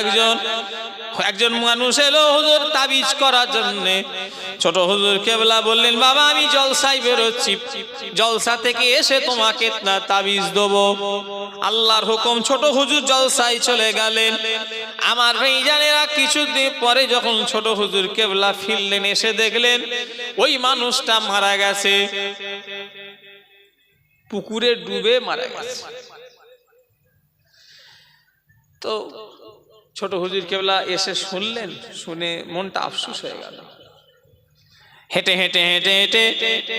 একজন মানুষ এলো হুজুর তাবিজ করার জন্য। ছোট হুজুর কেবলা বললেন, বাবা আমি জলসায় বেরোচ্ছি, জলসা থেকে এসে তোমাকে তাবিজ দেবো। আল্লাহর হুকুম, ছোট হুজুর জলসায় চলে গেলেন। আমার ভাইজানেরা কিছুদিন পরে যখন ছোট হুজুর কেবলা ফিরলেন, এসে দেখলেন ওই মানুষটা মারা গেছে, পুকুরে ডুবে মারা গেছে। তো ছোট হুজুর কেবলা এসে শুনলেন, শুনে মনটা আফসোস হয়ে গেল। হেঁটে হেঁটে হেঁটে হেঁটে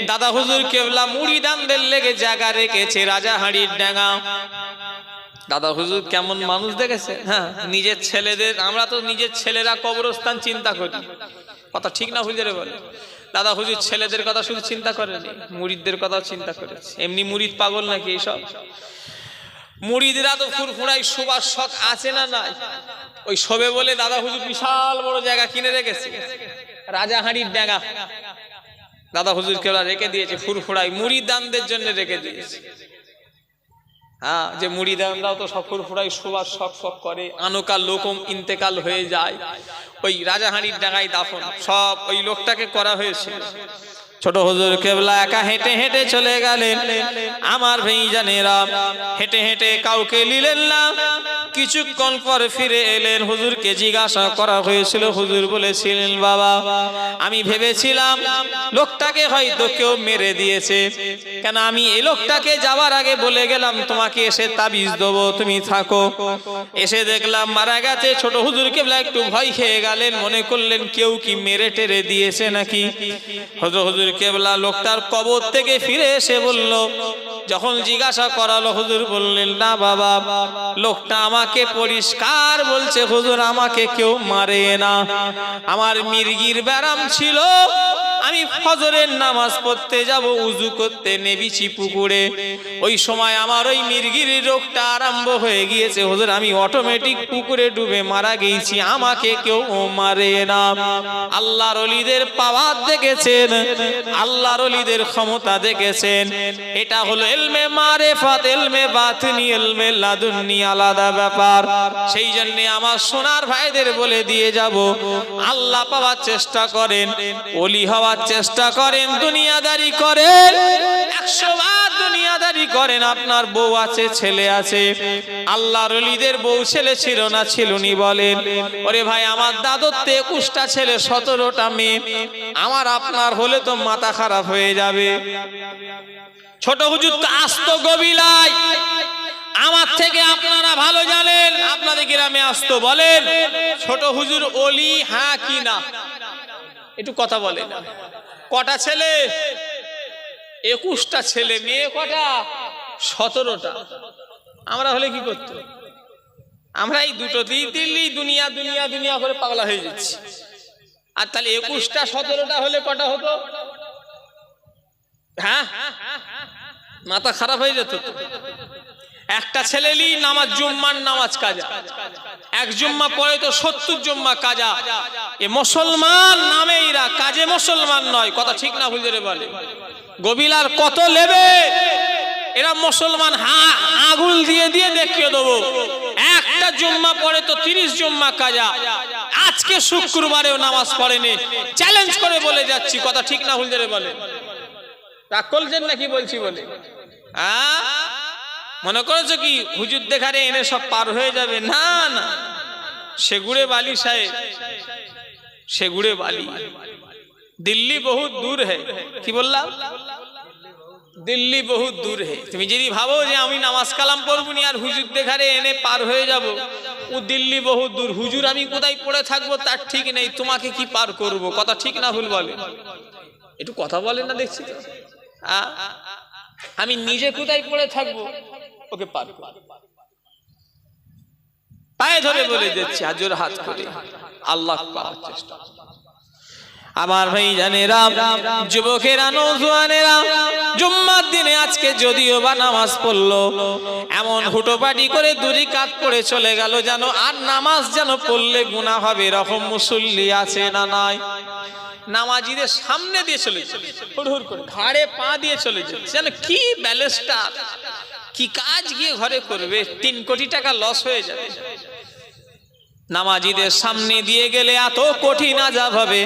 দাদা হুজুর কেবলা মুড়িদানদের লেগে জায়গা রেখেছে রাজাহাড়ির ডাঙ্গা। দাদা হুজুর কেমন মানুষ দেখেছে? হ্যাঁ, নিজের ছেলেদের, আমরা তো নিজের ছেলেরা কবরস্থান চিন্তা করি, কথা ঠিক না হুজুরে বলে? দাদা হুজুর ছেলেদের কথা শুধু চিন্তা করেনি, মুরিদদের কথাও চিন্তা করেছে। এমনি মুরিদ পাগল নাকি এইসব? মুরিদরা তো ফুরফুরাই শোবার শখ আছে না নাই? ওই শোবে বলে দাদা হুজুর বিশাল বড় জায়গা কিনে রেখেছে, রাজাহাঁড়ির ডাঙ্গা দাদা হুজুর কেবলা রেখে দিয়েছে, ফুরফুরাই মুরিদানদের জন্য রেখে দিয়েছে। হ্যাঁ, যে মুরিদানরাও তো সব ফুরফুরাই শোবার শখ করে, আনোকাল লোকম ইন্তেকাল হয়ে যায়, ওই রাজাহাঁড়ির ডাঙ্গায় দাফন সব ওই লোকটাকে করা হয়েছিল। ছোট হুজুর কেবলা একা হেঁটে হেঁটে চলে গেলেন। আমার ভাইজানেরা হেঁটে হেঁটে কাউকে নিলেন না, কিছুক্ষণ পর ফিরে এলেন। হুজুরকে জিজ্ঞাসা করা হয়েছিল, হুজুর বলেছিলেন বাবা আমি ভেবেছিলাম লোকটাকে হয়তো কেউ মেরে দিয়েছে, কেন আমি এই লোকটাকে যাওয়ার আগে বলে গেলাম তোমাকে এসে তাবিজ দেবো, তুমি থাকো। এসে দেখলাম মারা গেছে। ছোট হুজুর কেবলা একটু ভয় খেয়ে গেলেন, মনে করলেন কেউ কি মেরে টেরে দিয়েছে নাকি। হুজুর কেবলা লোকটার কবর থেকে ফিরে এসে বলল, যখন জিজ্ঞাসা করালো হুজুর বললেন না বাবা লোকটা আমাকে পরিষ্কার বলছে হুজুর আমাকে কেউ মারে না, আমার মির্গির ব্যারাম ছিল, আমি ফজরের নামাজ পড়তে যাব, উজু করতে নেমেছি পুকুরে, ওই সময় আমার ওই মির্গির রোগটা আরম্ভ হয়ে গিয়েছে হুজুর, আমি অটোমেটিক পুকুরে ডুবে মারা গেছি, আমাকে কেউ মারে না। আল্লাহর ওলিদের পাওয়ার দেখেছেন, আল্লাহর ওলিদের ক্ষমতা দেখেছেন। এটা হলো ইলমে মারিফাত, ইলমে বাতিনি, ইলমে লাদুন্নি, আলাদা ব্যাপার। সেই জন্য আমার সোনার ভাইদের বলে দিয়ে যাব, আল্লাহ পাওয়ার চেষ্টা করেন, ওলি হওয়ার চেষ্টা করেন, দুনিয়াদারি করেন, 100 বার দুনিয়াদারি করেন। আপনার বউ আছে, ছেলে আছে, আল্লাহর ওলিদের বউ ছেলে ছিল না ছিলনি বলেন? ওরে ভাই আমার দাদুর 21টা ছেলে 17টা মেয়ে, আমার আপনার হলে তো মাথা খারাপ হয়ে যাবে। ছোট হুজুর তো আস্ত গবিলাই, আমার থেকে আপনারা ভালো জানেন, আপনাদের গ্রামে আস্ত বলেন ছোট হুজুর ওলি হ্যাঁ কি না, একটু কথা বলেন। কটা ছেলে? 21টা ছেলে, মেয়ে কটা? 17টা। আমরা হলে কি করতো? আমরা এই দুটো দিল্লি দুনিয়া দুনিয়া দুনিয়া করে পাগলা হয়ে যাচ্ছি। আর তাহলে 21টা 17টা হলে কটা হতো? হ্যাঁ, মাথা খারাপ হয়ে যেত। একটা ছেলেলি নামাজ জুম্মার নামাজ কাজা, এক জুম্মা পড়ে তো 70 জুম্মা কাজা। এ মুসলমান নামে এরা, কাজে মুসলমান নয়। কথা ঠিক না ভুল করে বলে? গবিলার কত লেবে এরা মুসলমান, আগুল দিয়ে দিয়ে দেখিয়ে দেবো। একটা জুম্মা পড়ে তো 30 জুম্মা কাজা। আজকে শুক্রবারেও নামাজ পড়েনি, চ্যালেঞ্জ করে বলে যাচ্ছি। কথা ঠিক না ভুল করে বলে? রাগ করছেন নাকি বলছি বলে? মনে করেছো কি হুজুর দেখারে এনে সব পার হয়ে যাবে? না না, সেগুড়ে বালি সাহেব, সেগুড়ে বালি। দিল্লি বহুত দূর হে। কি বললাম? দিল্লি বহুত দূর হে। তুমি যদি ভাবো যে আমি নামাজ কালাম পড়বো নি আর হুজুর দেখারে এনে পার হয়ে যাব, ও দিল্লি বহুত দূর। হুজুর আমি কোথায় পড়ে থাকবো তার ঠিক নেই, তোমাকে কি পার করব? কথা ঠিক না ভুল বলে? একটু কথা বলেন না, দেখছি তো। আমি নিজে কোথায় পড়ে থাকবো, ওকে পার পায়ে ধরে বলে দিচ্ছি, হাজুর হাত করে আল্লাহ পাওয়ার চেষ্টা। আমার ভাই জানেরা, যুবকেরা, নওজোয়ানেরা, জুম্মার দিনে আজকে যদিও বা নামাজ পড়লো, এমন হুটোপাটি করে 2 রাকাত পড়ে চলে গেল যেন আর নামাজ যেন পড়লে গুনাহ হবে, এরকম মুসল্লি আছে না নাই? নামাজিদের সামনে দিয়ে চলে হুড় করে ঘাড়ে পা দিয়ে চলে যাচ্ছে, যেন কি ব্যালেস্টার, কি কাজ গিয়ে ঘরে করবে, 3 কোটি টাকা লস হয়ে যাবে। নামাজিদের সামনে দিয়ে গেলে এত কঠিন আযাব হবে।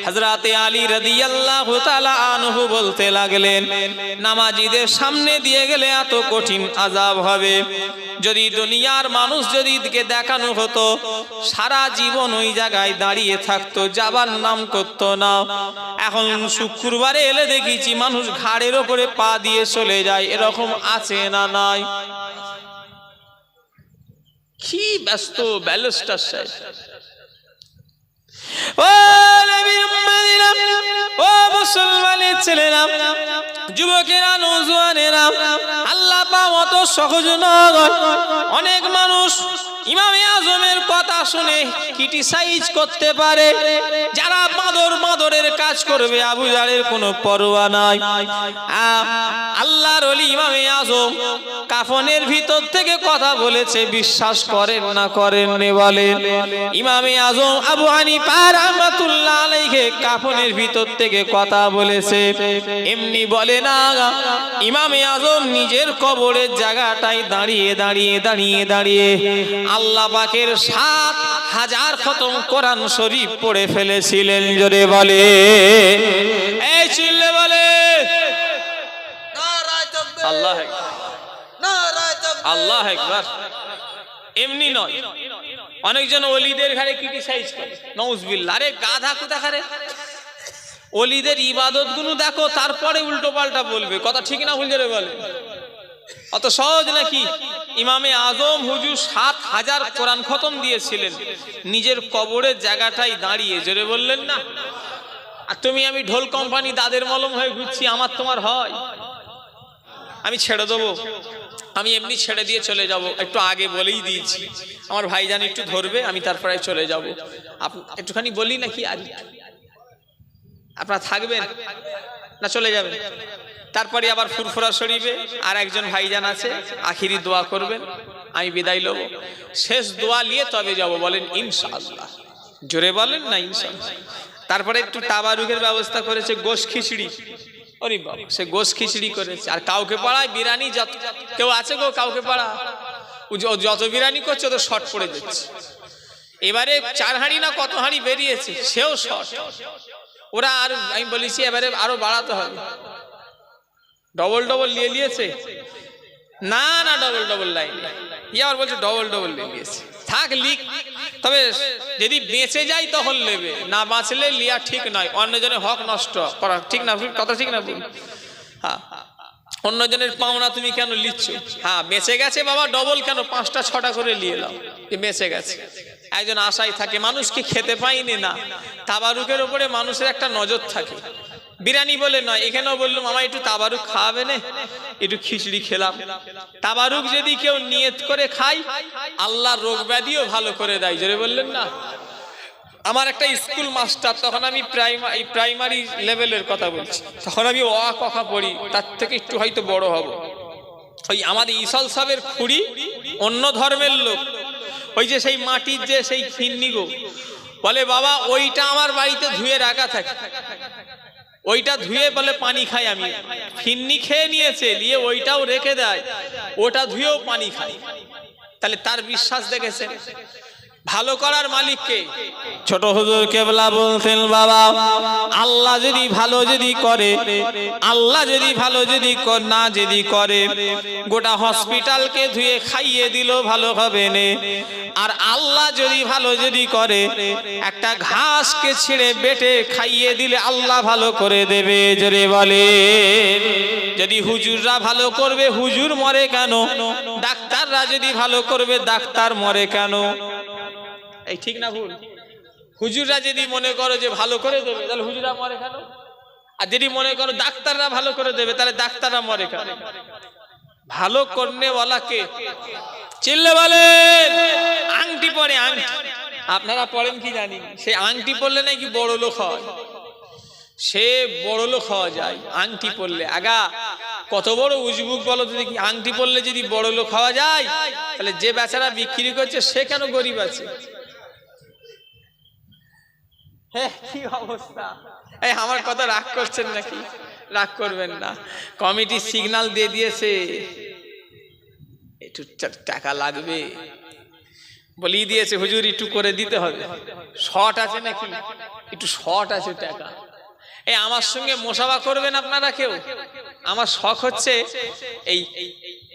হযরতে আলী রাদিয়াল্লাহু তাআলা আনহু বলতে লাগলেন, নামাজিদের সামনে দিয়ে গেলে এত কঠিন আযাব হবে, যদি দুনিয়ার মানুষ যদি দিকে দেখানো হতো সারা জীবন ওই জায়গায় দাঁড়িয়ে থাকতো, যাবার নাম করতো না। এখন শুক্রবারে এলে দেখেছি মানুষ ঘাড়ের ওপরে পা দিয়ে চলে যায়, এরকম আছে না নাই? কি ব্যস্ত ব্যালেস্টার সাহেব। ও নবীর উম্মতিরা, ও মুসলমানের ছেলেরা, যুবকেরা, নওজোয়ানেরা, আল্লাহ পাক অত সহজ নয়। অনেক মানুষ ইমামে আজমের কথা শুনে ক্রিটিসাইজ করতে পারে, যারা মাদরের কাজ করবে আবু জাহেলের কোনো পরোয়া নাই। আল্লাহর ওলি ইমামে আজম কাফনের ভিতর থেকে কথা বলেছে, বিশ্বাস করেন না করেন নে বলেন? ইমামে আজম আবু হানিফা রাহমাতুল্লাহ আলাইহি কাফনের ভিতর থেকে কথা বলেছে, এমনি বলে না। ইমামে আজম নিজের কবরের জায়গাটায় দাঁড়িয়ে দাঁড়িয়ে দাঁড়িয়ে দাঁড়িয়ে আল্লাহ পাকের ৭,০০০ খতম কোরআন শরীফ পড়ে ফেলেছিলেন। জোরে বলে, এই চিল্লে বলে আল্লাহ আল্লাহ আকবার। এমনি নয়, অনেকজন ওলিদের ঘরে ক্রিটিসাইজ করে, নাউজুবিল্লাহ। আরে গাধা কোথাকারে, ওলিদের ইবাদত গুলো দেখো, তারপরে উল্টো পাল্টা বলবে, কথা ঠিক না ভুল? জোরে বলে, অত সহজ নাকি? ইমামে আজম হুজুর ৭,০০০ কোরআন খতম দিয়েছিলেন নিজের কবরের জায়গাটাই দাঁড়িয়ে। জোরে বললেন না? আর তুমি আমি ঢোল কোম্পানি দাদের মলম হয়ে ঘুরছি, আমার তোমার হয়? আমি ছেড়ে দেবো, আমি এমনি ছেড়ে দিয়ে চলে যাব। একটু আগে বলেই দিয়েছি, আমার ভাইজান একটু ধরবে, আমি তারপরে চলে যাব। একটুখানি বলি নাকি? আর আপনারা থাকবেন না চলে যাবেন? তারপরে আবার ফুরফুরা শরীফে আর একজন ভাইজান আছে, আখিরি দোয়া করবেন, আমি বিদায় লব। শেষ দোয়া নিয়ে তবে যাব, বলেন ইনশাআল্লাহ। জোরে বলেন না ইনশাআল্লাহ। তারপরে একটু তাবারুকের ব্যবস্থা করেছে, গোশ খিচড়ি। ওরে বাবা, সে গোশ খিচড়ি করেছে। আর কাউকে পাড়ায় বিরিয়ানি, কেউ আছে গো কাউকে পাড়া? যত বিরিয়ানি করছে তো শর্ট পড়ে যাচ্ছে। এবারে 4 হাঁড়ি না কত হাঁড়ি বেরিয়েছে, সেও শর্ট। ওরা আর আমি বলেছি এবারে আরো বাড়াতে হবে। ডবল ডবল নিয়েছে না, না ডবল ডবল লাইন, আবার বলছে ডবল ডবল নিয়েছে। থাক লিক, তবে যদি বেঁচে যায় তখন নেবে, না বাঁচলে লিয়া ঠিক নয়। অন্যজনের হক নষ্ট করা ঠিক না, কথা ঠিক না? হ্যাঁ, অন্যজনের পাওনা তুমি কেন লিচ্ছ? হ্যাঁ, বেঁচে গেছে বাবা, ডবল কেন? 5টা 6টা করে নিয়ে নাও, বেঁচে গেছে। একজন আশায় থাকে, মানুষকে খেতে পাইনি না। তাবারুকের উপরে মানুষের একটা নজর থাকে। বিরিয়ানি বলে নয়, এখানেও বললাম আমার একটু তাবারুক খাওয়াবে না, একটু খিচড়ি খেলাম। তাবারুক যদি কেউ নিয়ত করে খায়, আল্লাহ রোগ ব্যাধিও ভালো করে দেয়। জোরে বললেন না? আমার একটা স্কুল মাস্টার, তখন আমি প্রাইমারি লেভেলের কথা বলছি, তখন আমি অ ক খ পড়ি, তার থেকে একটু হয়তো বড় হব। ওই আমাদের ইসাল সাহেবের খুড়ি, অন্য ধর্মের লোক, ওই যে সেই মাটির যে সেই ফিন্নি গো, বলে বাবা ওইটা আমার বাড়িতে ধুয়ে রাখা থাকে, ওইটা ধুয়ে বলে পানি খাই আমি। ফিন্নি খেয়ে নিয়েছে, নিয়ে ওইটাও রেখে দেয়, ওটা ধুয়েও পানি খাই। তাহলে তার বিশ্বাস দেখেছেন? ভালো করার মালিককে। ছোট হুজুর কেবলা বলতেন, বাবা আল্লাহ যদি ভালো যদি করে, আল্লাহ যদি ভালো যদি না যদি করে, গোটা হসপিটালকে ধুয়ে খাইয়ে দিল ভালো হবে না। আর আল্লাহ যদি ভালো যদি করে, একটা ঘাসকে ছিঁড়ে বেটে খাইয়ে দিলে আল্লাহ ভালো করে দেবে। জোরে বলে, যদি হুজুররা ভালো করবে হুজুর মরে কেন? ডাক্তাররা যদি ভালো করবে ডাক্তার মরে কেন? এই ঠিক না ভুল? হুজুররা যদি মনে করো যে ভালো করে দেবে, তাহলে হুজুররা মরে কেন? আর যদি মনে করো ডাক্তাররা ভালো করে দেবে, তাহলে ডাক্তাররা মরে কেন? ভালো করনেওয়ালাকে চিল্লে বলেন। আংটি পরে, আংটি আপনারা পড়েন কি জানি, সে আংটি পরলে নাকি বড় লোক হয়। সে বড় লোক হওয়া যায় আংটি পরলে। আগা কত বড় উজবুক বলো তো দেখি, আংটি পরলে যদি বড় লোক হওয়া যায়, তাহলে যে বেচারা বিক্রি করছে সে কেন গরিব আছে? হ্যাঁ, কি অবস্থা! এই আমার কথা রাগ করছেন নাকি? রাগ করবেন না, কমিটি সিগন্যাল দিয়ে দিয়েছে, একটু টাকা লাগবে বলেই দিয়েছে, হুজুর একটু করে দিতে হবে। শর্ট আছে নাকি? একটু শর্ট আছে টাকা। এই আমার সঙ্গে মোসাবা করবেন আপনারা কেউ? আমার শখ হচ্ছে এই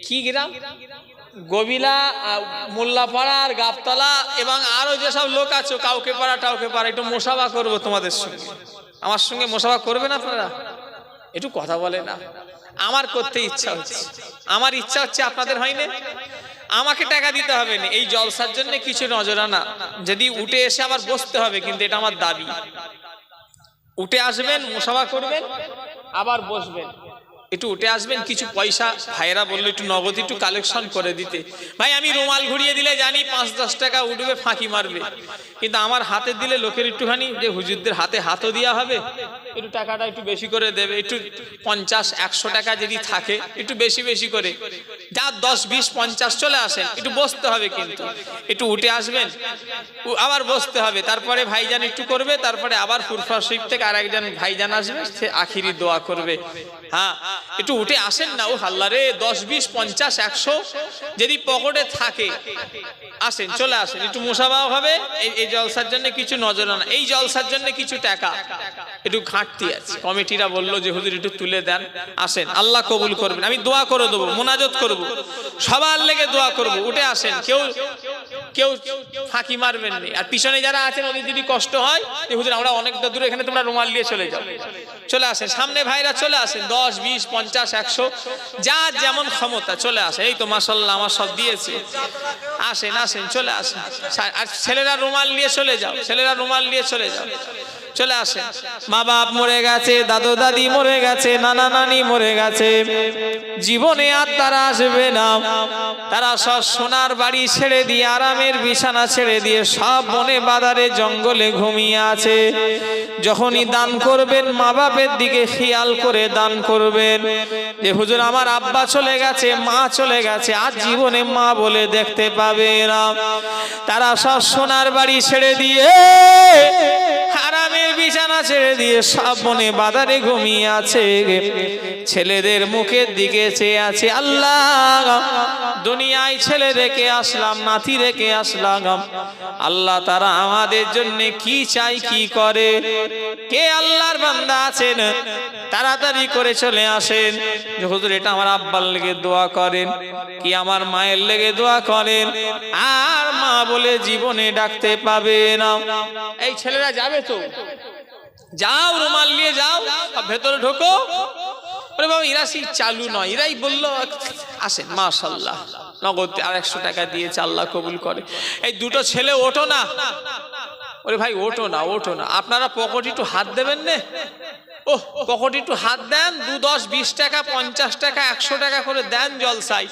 কি গ্রাম, গবিলা, মোল্লাপাড়া আর গাবতলা এবং আরো যেসব লোক আছে, কাউকে পাড়া টাউকে পাড়া, একটু মোসাবা করবো তোমাদের সঙ্গে। আমার সঙ্গে মোসাবা করবেন আপনারা? একটু কথা বলে না, আমার করতে ইচ্ছা হচ্ছে, আমার ইচ্ছা হচ্ছে, আপনাদের হয় না? আমাকে টাকা দিতে হবে না, এই জলসার জন্য কিছু নজরানা, যদি উঠে এসে আবার বসতে হবে, কিন্তু এটা আমার দাবি। উঠে আসবেন, মুসাফা করবেন, আবার বসবেন, একটু উঠে আসবেন, কিছু পয়সা ভাইরা বললো একটু নগদ একটু কালেকশন করে দিতে। ভাই আমি রুমাল ঘুরিয়ে দিলে জানি ৫-১০ টাকা উঠবে, ফাঁকি মারবে, কিন্তু আমার হাতে দিলে লোকের একটুখানি যে হুজুরদের হাতে হাতও দেওয়া হবে, একটু টাকাটা একটু বেশি করে দেবে, একটু ৫০-১০০ টাকা যদি থাকে একটু বেশি বেশি করে, যা ১০-২০-৫০ চলে আসেন, একটু বসতে হবে, কিন্তু একটু উঠে আসবেন, আবার বসতে হবে, তারপরে ভাইজান একটু করবে, তারপরে আবার ফুরফা শরীফ থেকে আরেকজন ভাইজান আসবে, সে আখিরি দোয়া করবে। হ্যাঁ একটু উঠে আসেন না, ও হাল্লা রে, ১০-২০-৫০-১০০ যদি পকেটে থাকে আসেন, চলে আসেন, একটু মুসাফাও হবে। এই জলসার জন্য কিছু নজরানা, এই জলসার জন্য কিছু টাকা একটু ঘাটতি আছে, কমিটিরা বললো যে হুজুর একটু তুলে দেন, আসেন, আল্লাহ কবুল করবেন, আমি দোয়া করে দেবো, মোনাজাত করব, সবার লেগে দোয়া করব, উঠে আসেন, কেউ কেউ ফাঁকি মারবেন না। আর পিছনে যারা আছেন ওদের যদি কষ্ট হয় যে হুজুর আমরা অনেকটা দূরে, এখানে তোমরা রুমাল নিয়ে চলে যাও, চলে আসেন, সামনে ভাইরা চলে আসেন, ১০-২০-৫০-১০০ যা যেমন ক্ষমতা চলে আসে। এই তো মাশাআল্লাহ আমার সব দিয়েছে, আসেন আসেন চলে আসেন। আর ছেলেরা রুমাল নিয়ে চলে যাও, ছেলেরা রুমাল নিয়ে চলে যাও, চলে আসে। মা বাপ মরে গেছে, দাদু দাদি মরে গেছে, নানা নানি মরে গেছে, জীবনে আর তারা আসবে না, তারা সব সোনার বাড়ি ছেড়ে দিয়ে, আরামের বিছানা ছেড়ে দিয়ে সব বনে বাদারে জঙ্গলে ঘুমিয়ে আছে। যখনই দান করবেন মা বাপের দিকে খেয়াল করে দান করবেন, যে হুজুর আমার আব্বা চলে গেছে, মা চলে গেছে, আর জীবনে মা বলে দেখতে পাবে না। তারা সব সোনার বাড়ি ছেড়ে দিয়ে, আরামের বিছানা ছেড়ে দিয়ে সব বনে বাদারে ঘুমিয়ে আছে, ছেলেদের মুখের দিকে চেয়ে আছে। আল্লাহ দুনিয়ায় ছেলে রেখে আসলাম, নাতি রেখে আসলাম, আল্লাহ তারা আমাদের জন্য কি চাই কি করে। কে আল্লাহর বান্দা আছেন তাড়াতাড়ি করে চলে আসেন, যে হুজুর এটা আমার আব্বার লেগে দোয়া করেন, কি আমার মায়ের লেগে দোয়া করেন, আর মা বলে জীবনে ডাকতে পাবে না। এই ছেলেরা যাবে তো, যাও রুমাল নিয়ে যাও, ভেতরে ঢোকো। আরে বাবা এরা সেই চালু নয়, এরাই বললো আসেন, মাশাআল্লাহ নগদ আর ১০০ টাকা দিয়েছে, আল্লাহ কবুল করে। এই দুটো ছেলে ওঠো না, ওরে ভাই ওঠো না, ওঠো না, আপনারা পকেটে একটু হাত দেবেন না, ও পকেটে একটু হাত দেন, ২-১০-২০ টাকা ৫০ টাকা ১০০ টাকা করে দেন জলসাই,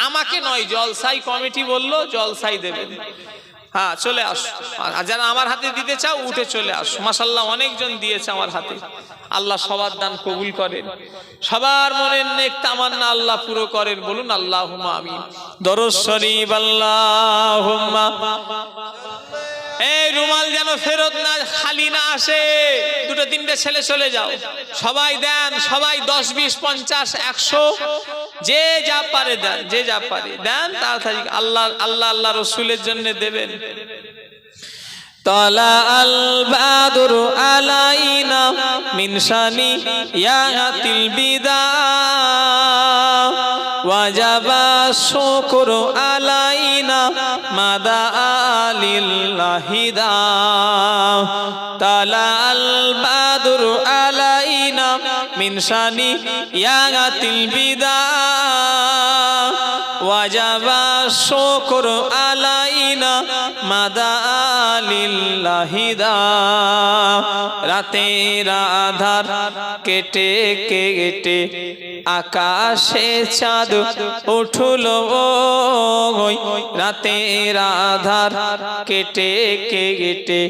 আমাকে নয়, জলসাই কমিটি বললো জলসাই দেবেন। হ্যাঁ চলে আসো, আর যারা আমার হাতে দিতে চাও উঠে চলে আসো। মাশাআল্লাহ অনেকজন দিয়েছে আমার হাতে, আল্লাহ সবার দান কবুল করেন, সবার মনের নেক তামান্না আল্লাহ পুরো করেন, বলুন আল্লাহুম্মা আমিন। দরুদ শরীফ আল্লাহুম্মা। এই রুমাল যেন ফেরত না খালি না আসে, দুটো তিনটে ছেলে চলে যাও, সবাই দেন, সবাই ১০-২০-৫০-১০০ যে যা পারে দেন, যে যা পারে দেন, তাড়াতাড়ি আল্লাহ আল্লাহ আল্লাহ রসুলের জন্য দেবেন। তালা আল বাদরু আলাইনা মিন শানিয়াতিল বিদা ওয়াজাবা শুকরু আলাইনা মাদা লিল্লাহিদা। তালা আল বাদরু আলাইনা মিন শানিয়াতিল বিদা ওয়াজাবা শুকরু আলাইনা মাদা লিল্লাহিদা। রাতের আধার কেটে কেটে আকাশে চাঁদ উঠলো, রাতের আধার কেটে কেটে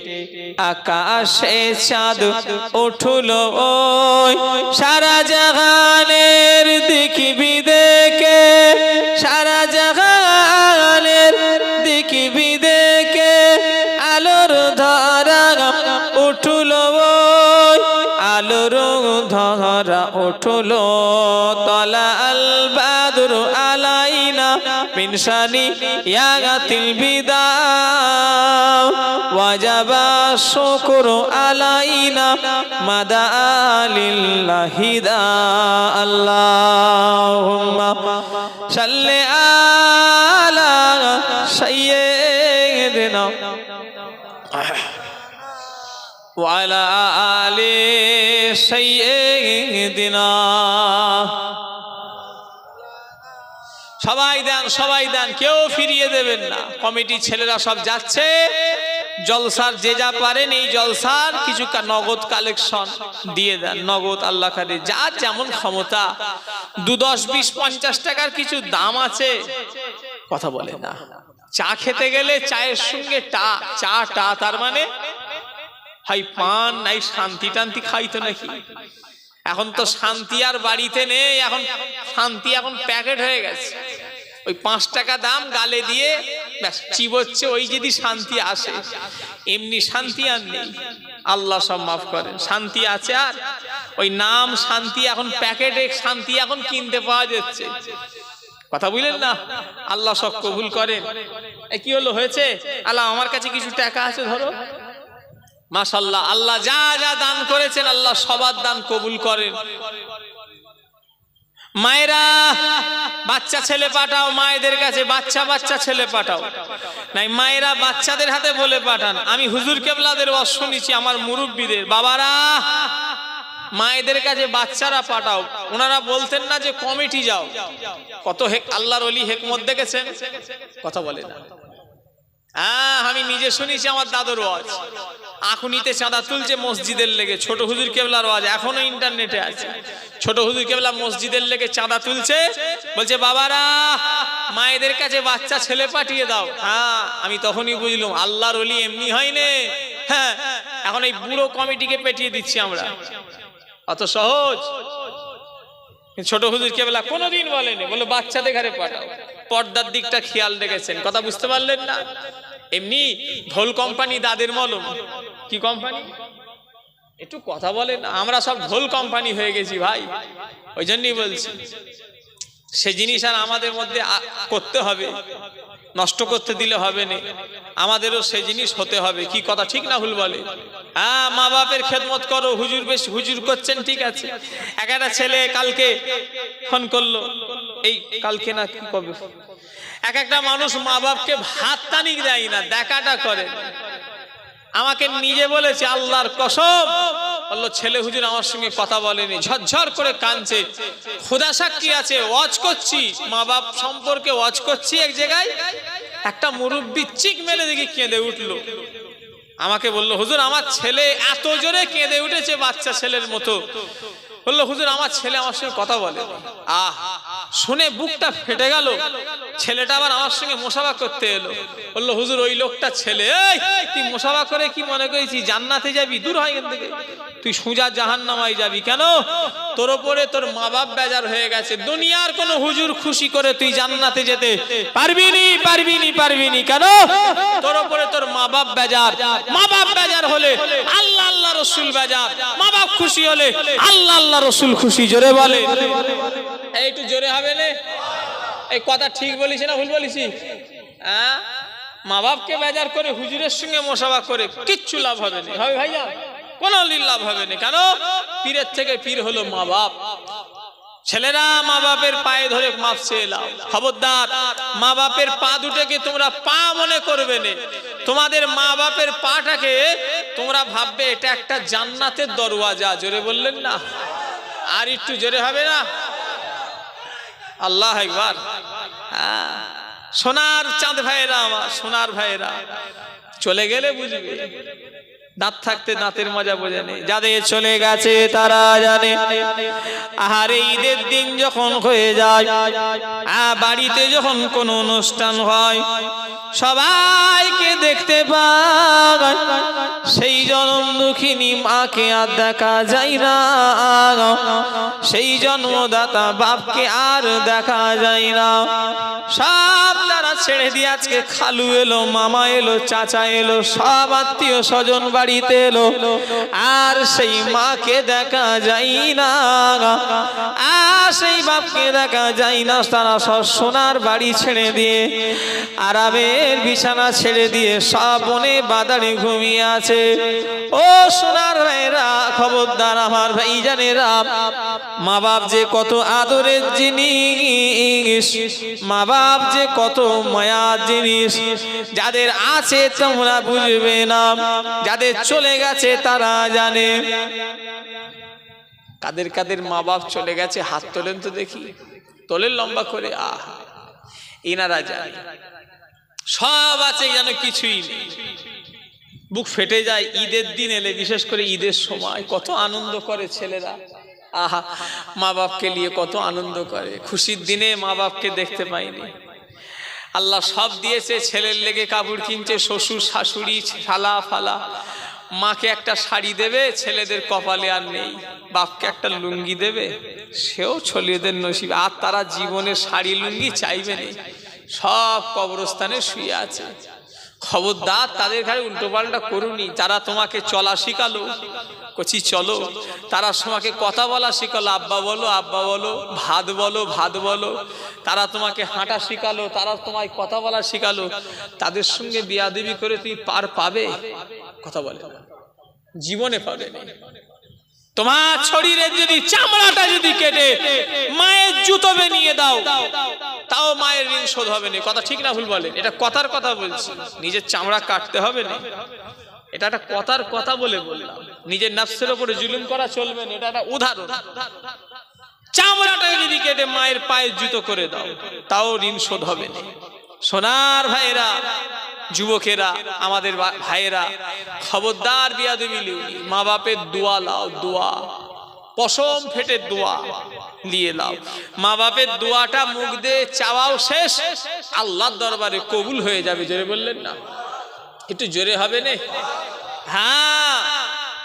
আকাশে চাঁদ উঠলো, সারা জাহানের দেখবি দেখে, সারা জাহানের দেখবি দেখে আলোর ধারা উঠলো, আলোর ধারা উঠলো। তলা আল বাদরু আলাইনা মিন শানিয়াতিল বিদা ওয়াজাবা শুকরু আলাইনা মাদা লিল্লাহিদা। আল্লাহুম্মা সাল্লি আলা সাইয়্যিদিনা ওয়ালা আলি সাইয়্যিদিনা। সবাই দেন, কেউ ফিরিয়ে দেবেন না। কমিটির ছেলেরা সব যাচ্ছে, জলসার যে যা পারেন এই জলসার কিছু নগদ কালেকশন দিয়ে দেন, নগদ আল্লাহ কারে যা যেমন ক্ষমতা। 2, 10, 20, 50 টাকার কিছু দাম আছে, কথা বলে না। চা খেতে গেলে চায়ের সঙ্গে চা তার মানে হয় পান নাই শান্তি টান্তি খাইতো নাকি। এখন তো শান্তি আর বাড়িতে নেই, এখন শান্তি এখন প্যাকেট হয়ে গেছে। ওই 5 টাকা দাম গালে দিয়ে ব্যাস চিবোচ্ছে, ওই যদি শান্তি আসে। এমনি শান্তি আর নেই, আল্লাহ সব মাফ করেন। শান্তি আছে আর ওই নাম শান্তি, এখন প্যাকেটে শান্তি এখন কিনতে পাওয়া যাচ্ছে, কথা বুঝলেন না। আল্লাহ সব কবুল করেন। কি হলো হয়েছে, আল্লাহ আমার কাছে কিছু টাকা আছে, ধরো। মাশাআল্লাহ, আল্লাহ যা যা দান করেছেন আল্লাহ সবার দান কবুল করেন। মায়েরা বাচ্চা ছেলে পাঠাও, মায়েদের কাছে বাচ্চা ছেলে পাঠাও। নাই মায়েরা বাচ্চাদের হাতে বলে পাঠান। আমি হুজুর কেবলাদের ওয়াজ শুনেছি, আমার মুরব্বীদের। বাবারা মায়েদের কাছে বাচ্চারা পাঠাও। ওনারা বলতেন না যে কমিটি যাও। কত আল্লাহর ওলি হেকমত দেখেছেন, কথা বলে না। আমি নিজে শুনেছি, আমার দাদুর ওয়াজ। আখুনিতে চাঁদা তুলছে মসজিদের লেগে, ছোট হুজুর কেবলার ওয়াজ এখনো ইন্টারনেটে আছে। ছোট হুজুর কেবলা মসজিদের লেগে চাঁদা তুলছে, বলছে বাবারা মায়েদের কাছে বাচ্চা ছেলে পাঠিয়ে দাও। আমি তখনই বুঝলাম আল্লাহর ওলি এমনি হয়নি। হ্যাঁ, এখন এই বুড়ো কমিটিকে পেটিয়ে দিচ্ছি আমরা, অত সহজ। ছোট হুজুর কেবলা কোনোদিন বলেনি, বলে বাচ্চাদের ঘরে পাঠাও। পর্দার দিকটা খেয়াল রেখেছেন, কথা বুঝতে পারলেন না। এমনি ঢোল কোম্পানি দাদের মলম, কি কোম্পানি একটু কথা বলেন। আমরা সব ঢোল কোম্পানি হয়ে গেছি ভাই, ওই জন্যই বলছি সে জিনিস আর আমাদের মধ্যে করতে হবে, নষ্ট করতে দিলে হবে না। আমাদেরও সে জিনিস হতে হবে, কি কথা ঠিক না ভুল বলে। মা বাপের খেদমত করো। হুজুর বেশ হুজুর করছেন, ঠিক আছে। একটা ছেলে কালকে ফোন করলো, এই কালকে না কি কবে, একটা মানুষ মা বাপকে ভাত টানি দেয় না, দেখাটা করে। আমাকে নিজে বলেছে, আল্লাহর কসম, বললো ছেলে হুজুর আমার সঙ্গে কথা বলেনি, ঝরঝর করে কাঁদছে। খোদা সাক্ষী আছে, ওয়াজ করছি মা বাপ সম্পর্কে ওয়াজ করছি, এক জায়গায় একটা মুরব্বি চিক মেলে দেখি কেঁদে উঠলো। আমাকে বললো হুজুর আমার ছেলে এত জোরে কেঁদে উঠেছে, বাচ্চা ছেলের মতো। বললো হুজুর আমার ছেলে আমার সঙ্গে কথা বলে। শুনে বুকটা ফেটে গেল। ছেলেটা আবার আমার সঙ্গে মোসাফা করতে এলো। বললো হুজুর ওই লোকটা ছেলে, তুই মোসাফা করে কি মনে করেছিস জান্নাতে যাবি? দূর হয় এখান থেকে, তুই সোজা জাহান্নামায় যাবি। কেন? তোর উপরে তোর মা বাপ বেজার হয়ে গেছে। দুনিয়ার কোন হুজুর খুশি করে তুই জান্নাতে যেতে পারবিনি। কেন? তোর উপরে তোর মা বাপ বেজার। মা বাপ বেজার হলে আল্লাহ আল্লাহ রসুল বেজার। মা বাপ খুশি হলে আল্লাহ আল্লাহ রসুল খুশি। জোরে বলে, একটু জোরে হবে না? এই কথা ঠিক বলিস না ভুল বলিস? মা বাপকে বেজার করে হুজুরের সঙ্গে মোসাফা করে কিচ্ছু লাভ হবে না, হবে ভাইয়া? কোন লাভ হবে না। কেন? পীরের থেকে পীর হলো মা বাপ। ছেলেরা মা বাপের পায়ে ধরে মাফ চেয়ে নাও। খবরদার, মা বাপের পা দুটোকে তোমরা পা মনে করবে না। তোমাদের মা বাপের পাটাকে তোমরা ভাববে এটা একটা জান্নাতের দরওয়াজা। জোরে বললেন না? আর একটু জোরে হবে না? আল্লাহ একবার। সোনার চাঁদ ভাইয়েরা, আমার সোনার ভাইয়েরা, চলে গেলে বুঝবে, দাঁত থাকতে দাঁতের মজা বোঝে নেই। যাদের চলে গেছে তারা জানে। আহারে ঈদের দিন যখন হয়ে যায়, বাড়িতে যখন কোনো অনুষ্ঠান হয়, সবাইকে দেখতে পায়, সেই জনম দুঃখিনী মাকে আর দেখা যায় না, সেই জন্মদাতা বাপকে আর দেখা যায় না। সব তারা ছেড়ে দিয়ে আজকে খালু এলো, মামা এলো, চাচা এলো, সব আত্মীয় স্বজন বাড়িতে এলো, আর সেই মাকে দেখা যায় না, আর সেই বাপকে দেখা যায় না। তারা সব সোনার বাড়ি ছেড়ে দিয়ে, আরামের বিছানা ছেড়ে দিয়ে সব বনে বাদারে ঘুমিয়ে আছে। ও সোনার ভাইরা, খবরদার আমার ভাইজানেরা, মা বাপ যে কত আদরের জিনিস, মা বাপ যে কত মায়ার জিনিস। যাদের আছে তোমরা বুঝবে না, যাদের চলে গেছে তারা জানে। কাদের কাদের মা বাপ চলে গেছে হাত তোলেন তো দেখি, তোলেন লম্বা করে। এনারা জানে, সব আছে যেন কিছুই নেই। বুক ফেটে যায় ঈদের দিন এলে, বিশেষ করে ঈদের সময় কত আনন্দ করে ছেলেরা। আহা, মা বাপকে নিয়ে কত আনন্দ করে। খুশির দিনে মা বাপকে দেখতে পাইনি, আল্লাহ সব দিয়েছে। ছেলের লেগে কাপড় কিনছে, শ্বশুর শাশুড়ি শালা ফালা। মাকে একটা শাড়ি দেবে, ছেলেদের কপালে আর নেই। বাপকে একটা লুঙ্গি দেবে, সেও ছেলেদের নসিবে। আর তারা জীবনে শাড়ি লুঙ্গি চাইবে না, সব কবরস্থানে শুয়ে আছে। খবরদার তাদের ঘরে উল্টো পাল্টা করুনি। তারা তোমাকে চলা শিখালো, কচি চলো। তারা তোমাকে কথা বলা শিখালো, আব্বা বলো আব্বা বলো, ভাত বলো ভাত বলো। তারা তোমাকে হাঁটা শিখালো, তারা তোমায় কথা বলা শিখালো। তাদের সঙ্গে বিয়াদবি করে তুমি পার পাবে? কথা বলে জীবনে পাবে না। তোমার শরীরের যদি চামড়াটা যদি কেটে মায়ের জুতো বানিয়ে দাও, তাও মায়ের ঋণ শোধ হবে না। কথা ঠিক না ভুল বলেন? এটা কথার কথা বলছি, নিজের চামড়া কাটতে হবে না। এটা একটা কথার কথা বলে বললাম। নিজের নফসের উপরে জুলুম করা চলবে না, এটা একটা উদাহরণ। চামড়াটা যদি কেটে মায়ের পায়ে জুতো করে দাও, তাও ঋণ শোধ হবে না। সোনার ভাইয়েরা, যুবকেরা, আমাদের ভাইয়েরা, খবরদার বিয়াদবি লিউনি। মা বাপের দোয়া লাও, দোয়া পশম ফেটে দোয়া নিয়ে লাও। মা বাপের দোয়াটা মুখ দিয়ে চাওয়াও শেষ, আল্লাহর দরবারে কবুল হয়ে যাবে। জোরে বললেন না? একটু জোরে হবে না? হ্যাঁ।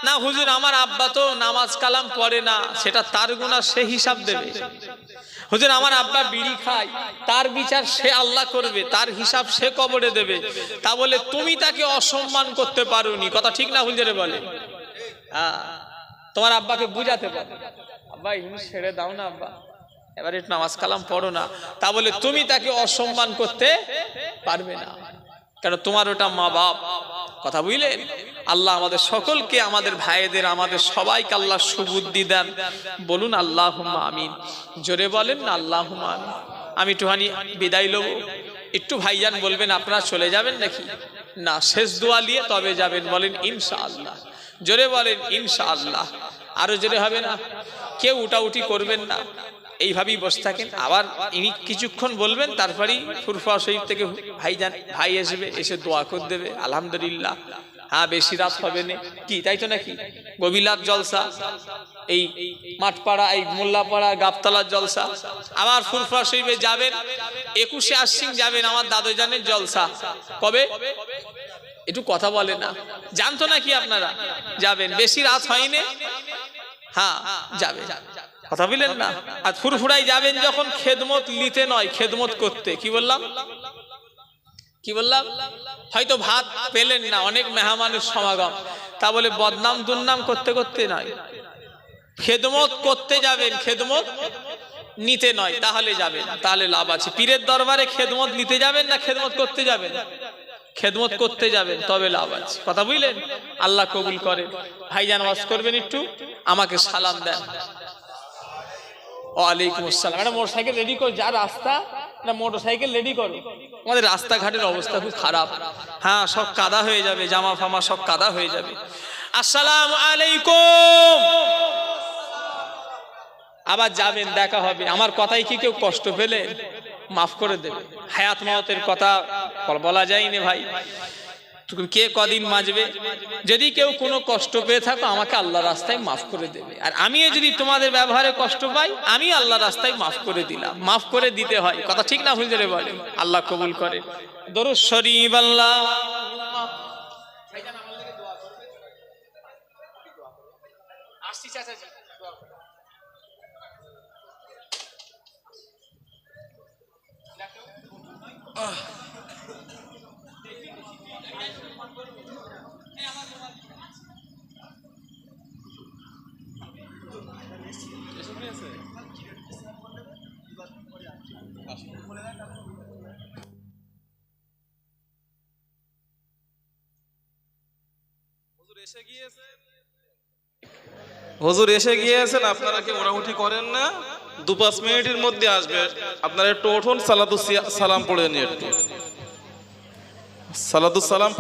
না হুজুর, আমার আব্বা তো নামাজ কালাম পড়ে না, সেটা তার গুনাহ, সে হিসাব দেবে। হুজুর, আমার আব্বা বিড়ি খায়, তার বিচার সে আল্লাহ করবে, তার হিসাব সে কবরে দেবে। তা বলে তুমি তাকে অসম্মান করতে পারোনি। কথা ঠিক না ভুল? জোরে বলে। হ্যাঁ, তোমার আব্বাকে বুঝাতে পারো, আব্বা ইনি ছেড়ে দাও না, আব্বা এবার একটু নামাজ কালাম পড়ো না। তা বলে তুমি তাকে অসম্মান করতে পারবে না, কারণ তোমার ওটা মা বাপ। কথা বুঝলেন? আল্লাহ আমাদের সকলকে, আমাদের ভাইদের, আমাদের সবাইকে আল্লাহ সুবুদ্ধি দেন। বলুন আল্লাহুম্মা আমিন। জোরে বলেন না আল্লাহুম্মা আমিন। আমি একটুখানি বিদায় লব, একটু ভাইজান বলবেন আপনারা চলে যাবেন নাকি? না, শেষ দোয়া নিয়ে তবে যাবেন। বলেন ইনশাআল্লাহ। জোরে বলেন ইনশাআল্লাহ। আরো জোরে হবে না? কেউ উঠাউঠি করবেন না, এইভাবেই বসে থাকেন। আবার ইনি কিছুক্ষণ বলবেন, তারপরেই ফুরফুরা শরীফ থেকে ভাই আসবে, এসে দোয়া করে দেবে। আলহামদুলিল্লাহ। হ্যাঁ, বেশি রাত হবে না কি, তাই তো নাকি? গভীর রাত জলসা, এই মাঠপাড়া, এই মোল্লাপাড়া, গাবতলার জলসা। আবার ফুরফুরা শরীফে যাবেন, 21শে আশ্বিন যাবেন, আমার দাদুজানের জলসা। কবে? একটু কথা বলে না, জানতো নাকি আপনারা? যাবেন, বেশি রাত হয়নি। হ্যাঁ যাবে, কথা বললেন না? আর ফুরফুরাই যাবেন যখন, খেদমত নিতে নয়, খেদমত করতে। কি বললাম? কি বললাম? হয়তো ভাত পেলেন না, অনেক মেহমানের সমাগম, তা বলে বদনাম দুর্নাম করতে করতে নয়, খেদমত করতে যাবেন, খেদমত নিতে নয়। তাহলে যাবেন, তাহলে লাভ আছে। পীরের দরবারে খেদমত নিতে যাবেন না খেদমত করতে যাবেন? খেদমত করতে যাবেন, তবে লাভ আছে। কথা বুঝলেন? আল্লাহ কবুল করেন। ভাইজান ওয়াজ করবেন, একটু আমাকে সালাম দেন। ওয়ালাইকুম আসসালাম। একটা মোটরসাইকেল রেডি করো, যা রাস্তা না মোটরসাইকেল রেডি করো। আমাদের রাস্তাঘাটের অবস্থা খুব খারাপ। হ্যাঁ, সব কাদা হয়ে যাবে, জামা ফামা সব কাদা হয়ে যাবে। আসসালামু আলাইকুম। আবার যাবেন, দেখা হবে। আমার কথাই কি কেউ কষ্ট পেলে মাফ করে দেবে। হায়াত মাওতের কথা বলা যায়নি ভাই, কে কদিন মাজবে। যদি কেউ কোনো কষ্ট পেয়ে থাকো, আমাকে আল্লাহ রাস্তায় মাফ করে দেবে। আর আমিও যদি তোমাদের ব্যবহারে কষ্ট পাই, আমি আল্লাহ রাস্তায় মাফ করে দিলাম। মাফ করে দিতে হয়, কথা ঠিক না ভুল? জোরে বলেন। আল্লাহ কবুল করে। দরুদ শরীফ। আল্লাহ হুজুর এসে গিয়েছেন, আপনারা কি মোটামুটি করেন না? 2-5 মিনিটের মধ্যে আসবে। আপনারা একটু উঠুন, সালাতুস সালাম পড়ে নিন, একটু সালাতুস সালাম।